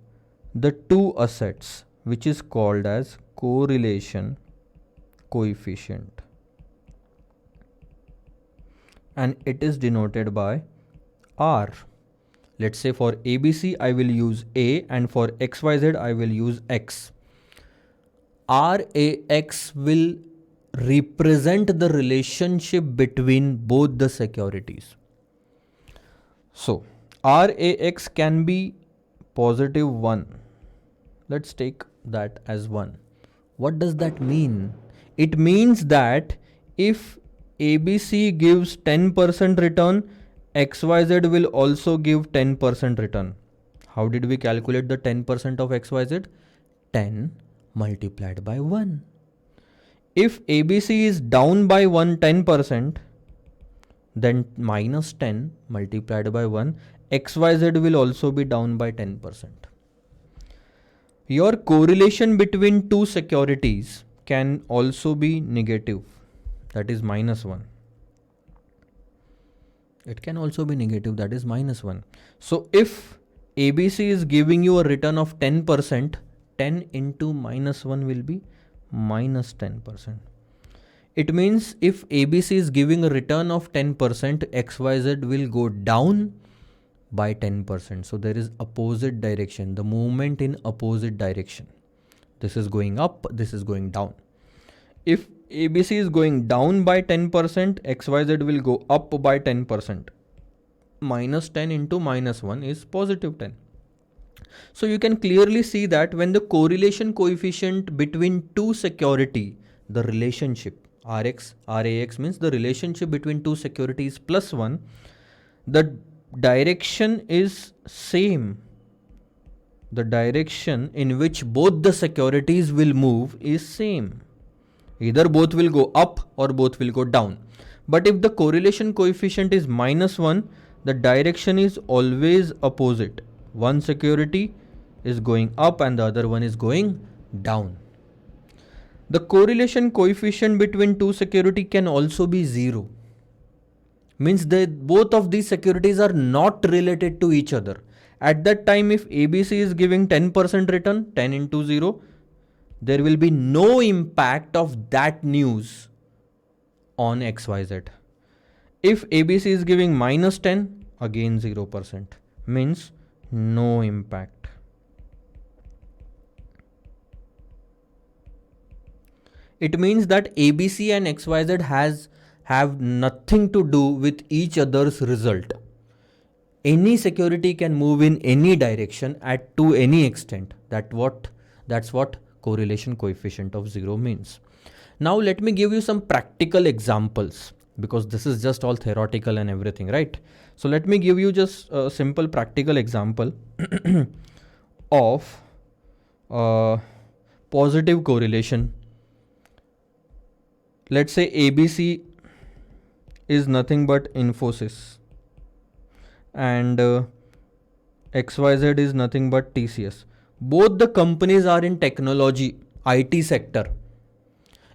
the two assets, which is called as correlation coefficient, and it is denoted by R. Let's say for ABC I will use A, and for XYZ I will use X. RAX will represent the relationship between both the securities. So RAX can be positive 1. Let's take that as 1. What does that mean? It means that if ABC gives 10% return, XYZ will also give 10% return. How did we calculate the 10% of XYZ? 10 multiplied by 1. If ABC is down by 10%, then minus 10 multiplied by 1, XYZ will also be down by 10%. Your correlation between two securities can also be negative, that is minus 1. It can also be negative, that is minus 1. So if ABC is giving you a return of 10%, 10 into minus 1 will be minus 10%. It means if ABC is giving a return of 10%, XYZ will go down by 10%. So there is opposite direction, the movement in opposite direction. This is going up, this is going down. If ABC is going down by 10%, XYZ will go up by 10%. Minus 10 into minus 1 is positive 10. So you can clearly see that when the correlation coefficient between two security, the relationship RAX means the relationship between two securities plus 1, the direction is same. The direction in which both the securities will move is same. Either both will go up or both will go down. But if the correlation coefficient is minus 1, the direction is always opposite. One security is going up and the other one is going down. The correlation coefficient between two security can also be 0. Means that both of these securities are not related to each other. At that time, if ABC is giving 10% return, 10 into 0, there will be no impact of that news on XYZ. If ABC is giving minus 10, again 0%, means no impact. It means that ABC and XYZ have nothing to do with each other's result. Any security can move in any direction at to any extent. That's what correlation coefficient of 0 means. Now let me give you some practical examples, because this is just all theoretical and everything, right? So let me give you just a simple practical example of positive correlation. Let's say ABC is nothing but Infosys and XYZ is nothing but TCS. Both the companies are in technology, IT sector.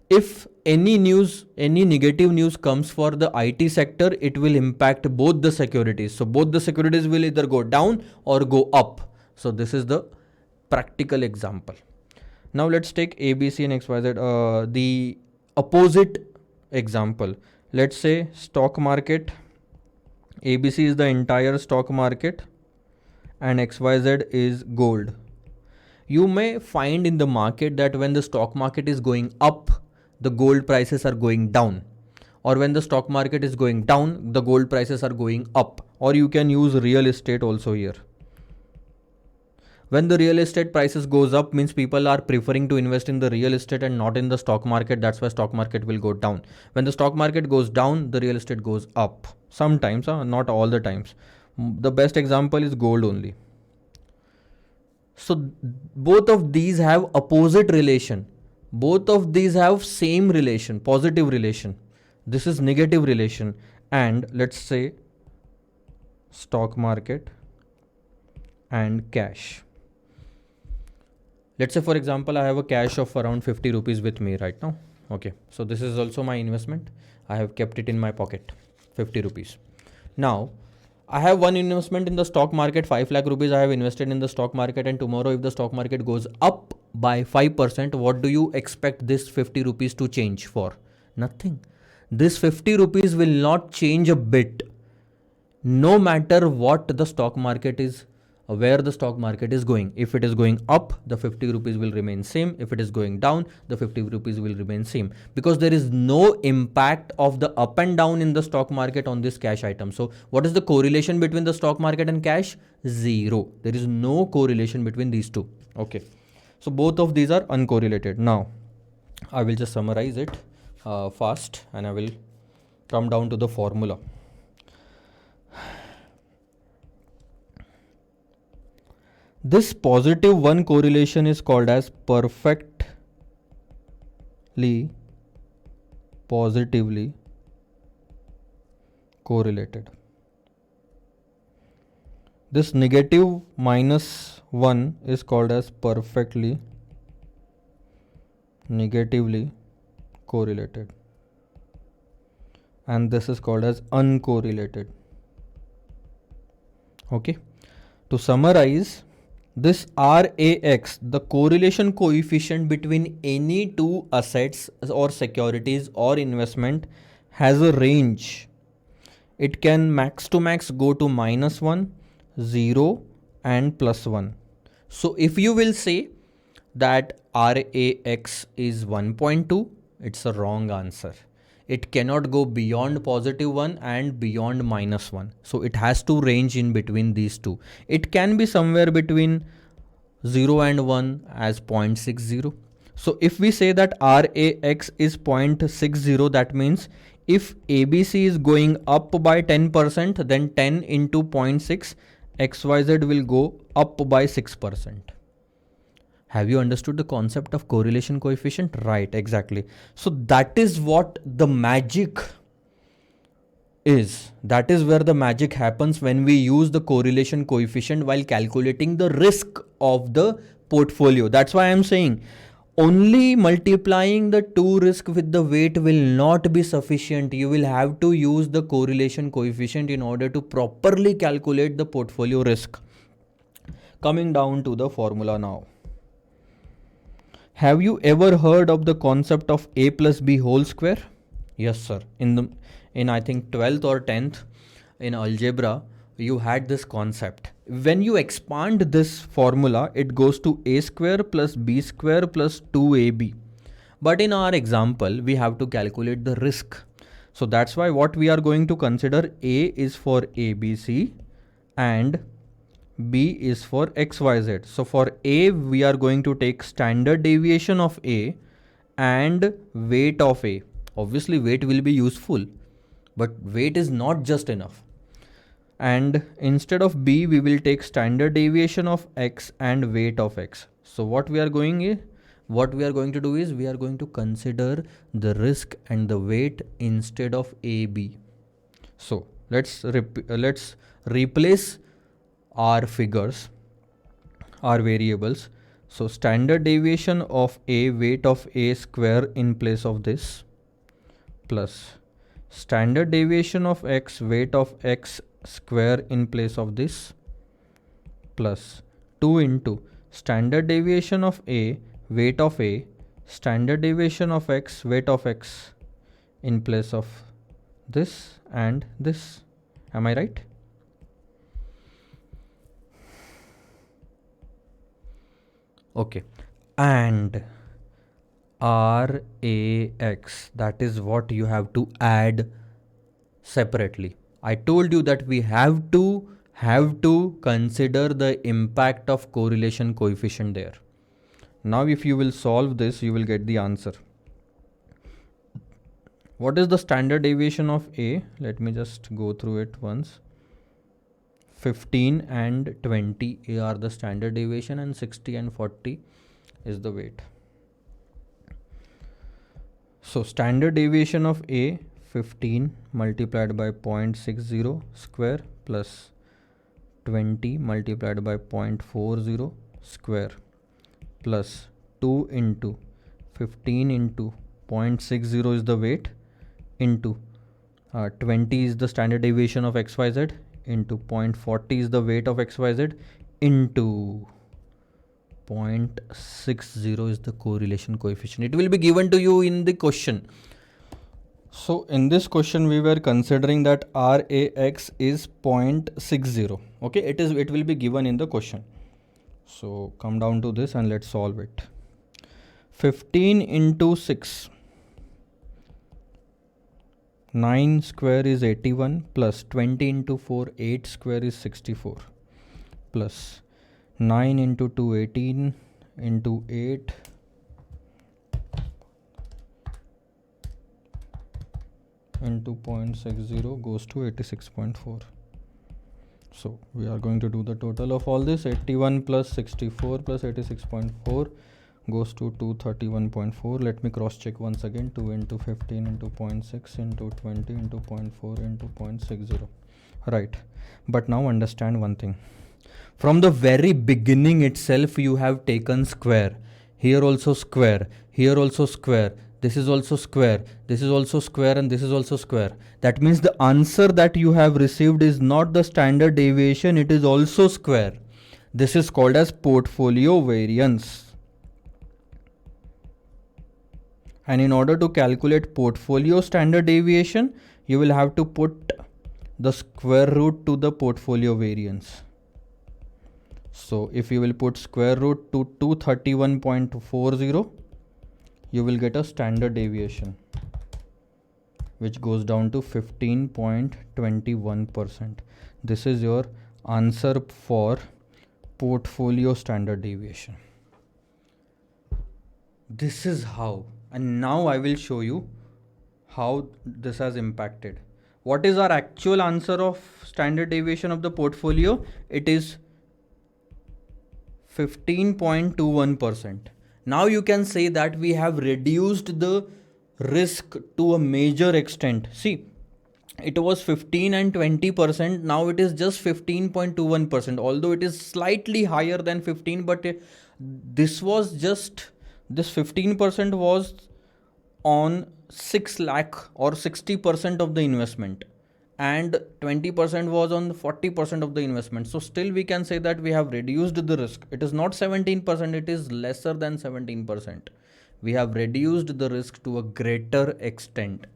If any negative news comes for the IT sector, it will impact both the securities. So both the securities will either go down or go up. So this is the practical example. Now let's take ABC and XYZ. The opposite example. Let's say stock market. ABC is the entire stock market and XYZ is gold. You may find in the market that when the stock market is going up, the gold prices are going down, or when the stock market is going down, the gold prices are going up. Or you can use real estate also here. When the real estate prices goes up, means people are preferring to invest in the real estate and not in the stock market. That's why stock market will go down. When the stock market goes down, the real estate goes up. Sometimes, not all the times. The best example is gold only. So both of these have opposite relation. Both of these have same relation, positive relation. This is negative relation. And let's say stock market and cash. Let's say, for example, I have a cash of around 50 rupees with me right now. Okay, so this is also my investment. I have kept it in my pocket, 50 rupees. Now, I have one investment in the stock market, 5 lakh rupees I have invested in the stock market, and tomorrow if the stock market goes up by 5%, what do you expect this 50 rupees to change for? Nothing. This 50 rupees will not change a bit, no matter what the stock market is, where the stock market is going. If it is going up, the 50 rupees will remain same. If it is going down, the 50 rupees will remain same, because there is no impact of the up and down in the stock market on this cash item. So what is the correlation between the stock market and cash? Zero. There is no correlation between these two. Okay, so both of these are uncorrelated. Now I will just summarize it fast and I will come down to the formula. This positive one correlation is called as perfectly positively correlated. This negative -1 is called as perfectly negatively correlated, and this is called as uncorrelated. Okay, to summarize, this RAX, the correlation coefficient between any two assets or securities or investment, has a range. It can max to max go to -1, 0 and +1. So if you will say that RAX is 1.2, it's a wrong answer. It cannot go beyond +1 and beyond -1. So it has to range in between these two. It can be somewhere between 0 and 1 as 0.60. So if we say that RAX is 0.60, that means if ABC is going up by 10%, then 10 into 0.6, XYZ will go up by 6%. Have you understood the concept of correlation coefficient? Right, exactly. So that is what the magic is. That is where the magic happens when we use the correlation coefficient while calculating the risk of the portfolio. That's why I am saying only multiplying the two risk with the weight will not be sufficient. You will have to use the correlation coefficient in order to properly calculate the portfolio risk. Coming down to the formula now. Have you ever heard of the concept of A plus B whole square? Yes, sir. In I think 12th or 10th in algebra, you had this concept. When you expand this formula, it goes to A square plus B square plus 2AB. But in our example, we have to calculate the risk. So that's why what we are going to consider, A is for ABC and B is for XYZ. So for A, we are going to take standard deviation of A and weight of A. Obviously, weight will be useful, but weight is not just enough. And instead of B, we will take standard deviation of X and weight of X. So what we are going to do is we are going to consider the risk and the weight instead of AB. So let's replace our figures, our variables. So standard deviation of A, weight of A square in place of this, plus standard deviation of X, weight of X square in place of this, plus 2 into standard deviation of A, weight of A, standard deviation of X, weight of X in place of this and this. Am I right? Okay. And RAX, that is what you have to add separately. I told you that we have to consider the impact of correlation coefficient there. Now if you will solve this, you will get the answer. What is the standard deviation of A? Let me just go through it once. 15 and 20 are the standard deviation and 60 and 40 is the weight. So standard deviation of A, 15 multiplied by 0.60 square plus 20 multiplied by 0.40 square plus 2 into 15 into 0.60 is the weight into 20 is the standard deviation of XYZ into 0.40 is the weight of XYZ into 0.60 is the correlation coefficient. It will be given to you in the question. So in this question we were considering that RAX is 0.60. Okay, it will be given in the question. So come down to this and let's solve it. 15 into 6. 9 square is 81 plus 20 into 4, 8 square is 64 plus 9 into 2, 18 into 8 into 0.60 goes to 86.4. So we are going to do the total of all this. 81 plus 64 plus 86.4 goes to 231.4. Let me cross check once again. 2 into 15 into 0.6 into 20 into 0.4 into 0.60. Right. But now understand one thing. From the very beginning itself, you have taken square. Here also square. Here also square. This is also square. This is also square and this is also square. That means the answer that you have received is not the standard deviation. It is also square. This is called as portfolio variance. And in order to calculate portfolio standard deviation, you will have to put the square root to the portfolio variance. So if you will put square root to 231.40, you will get a standard deviation, which goes down to 15.21%. This is your answer for portfolio standard deviation. This is how. And now I will show you how this has impacted. What is our actual answer of standard deviation of the portfolio? It is 15.21%. Now you can say that we have reduced the risk to a major extent. See, it was 15 and 20%. Now it is just 15.21%. Although it is slightly higher than 15, but this 15% was on 6 lakh or 60% of the investment, and 20% was on 40% of the investment. So still we can say that we have reduced the risk. It is not 17%, it is lesser than 17%. We have reduced the risk to a greater extent.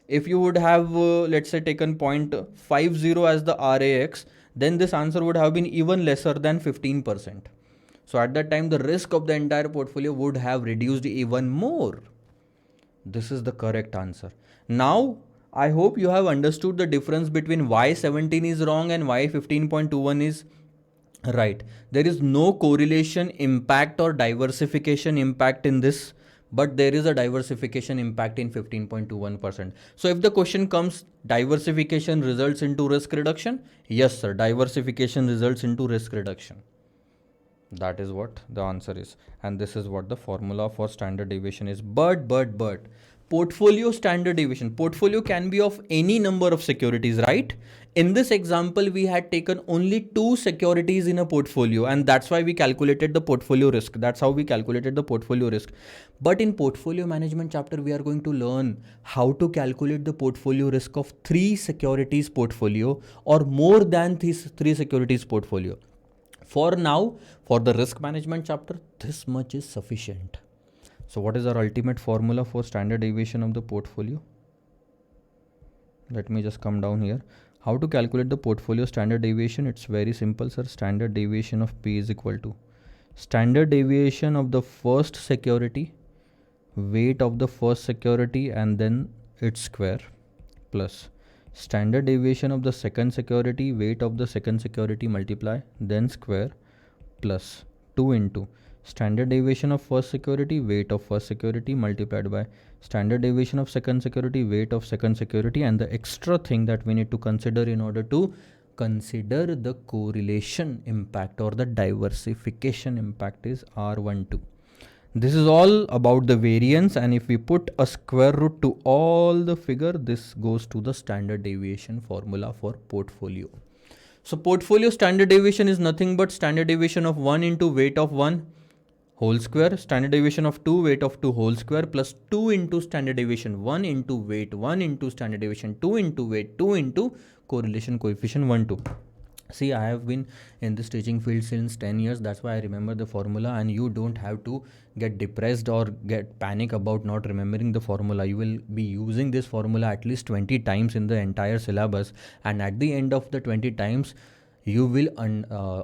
If you would have let's say taken 0.50 as the RAX, then this answer would have been even lesser than 15%. So at that time the risk of the entire portfolio would have reduced even more. This is the correct answer. Now, I hope you have understood the difference between why 17 is wrong and why 15.21 is right. There is no correlation impact or diversification impact in this, but there is a diversification impact in 15.21%. So if the question comes, diversification results into risk reduction? Yes, sir. Diversification results into risk reduction. That is what the answer is. And this is what the formula for standard deviation is. But, portfolio standard deviation. Portfolio can be of any number of securities, right? In this example, we had taken only 2 securities in a portfolio, and that's why we calculated the portfolio risk. That's how we calculated the portfolio risk. But in portfolio management chapter, we are going to learn how to calculate the portfolio risk of 3 securities portfolio or more than these 3 securities portfolio. For now, for the risk management chapter, this much is sufficient. So what is our ultimate formula for standard deviation of the portfolio? Let me just come down here. How to calculate the portfolio standard deviation? It's very simple, sir. Standard deviation of P is equal to standard deviation of the first security, weight of the first security and then its square, plus standard deviation of the second security, weight of the second security multiply then square, plus 2 into standard deviation of first security, weight of first security multiplied by standard deviation of second security, weight of second security, and the extra thing that we need to consider in order to consider the correlation impact or the diversification impact is R12. This is all about the variance, and if we put a square root to all the figure, this goes to the standard deviation formula for portfolio. So portfolio standard deviation is nothing but standard deviation of 1 into weight of 1 whole square, standard deviation of 2 weight of 2 whole square, plus 2 into standard deviation 1 into weight 1 into standard deviation 2 into weight 2 into correlation coefficient 1 2. See, I have been in this teaching field since 10 years. That's why I remember the formula, and you don't have to get depressed or get panic about not remembering the formula. You will be using this formula at least 20 times in the entire syllabus, and at the end of the 20 times, you will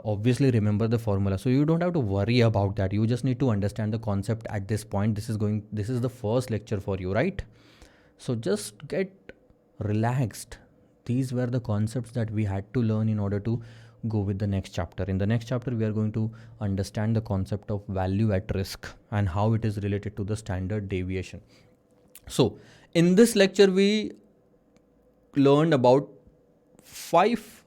obviously remember the formula. So you don't have to worry about that. You just need to understand the concept at this point. This is the first lecture for you, right? So just get relaxed. These were the concepts that we had to learn in order to go with the next chapter. In the next chapter, we are going to understand the concept of value at risk and how it is related to the standard deviation. So in this lecture, we learned about 5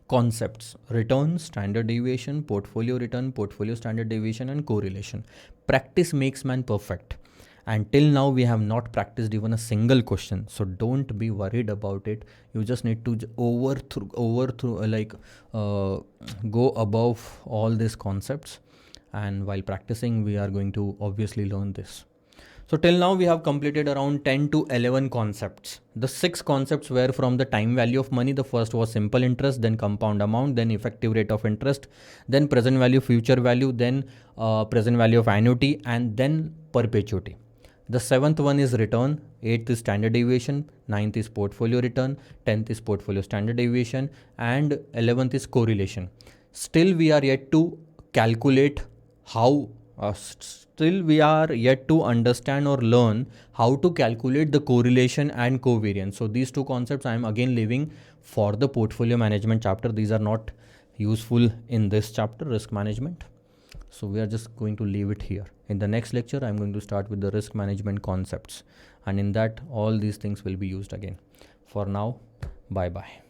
concepts: return, standard deviation, portfolio return, portfolio standard deviation, and correlation. Practice makes man perfect. And till now, we have not practiced even a single question. So don't be worried about it. You just need to go above all these concepts. And while practicing, we are going to obviously learn this. So till now, we have completed around 10 to 11 concepts. The 6 concepts were from the time value of money. The first was simple interest, then compound amount, then effective rate of interest, then present value, future value, then present value of annuity, and then perpetuity. The 7th one is return, 8th is standard deviation, 9th is portfolio return, 10th is portfolio standard deviation, and 11th is correlation. Still we are yet to calculate still we are yet to understand or learn how to calculate the correlation and covariance. So these 2 concepts I am again leaving for the portfolio management chapter. These are not useful in this chapter, risk management. So we are just going to leave it here. In the next lecture, I'm going to start with the risk management concepts. And in that, all these things will be used again. For now, bye-bye.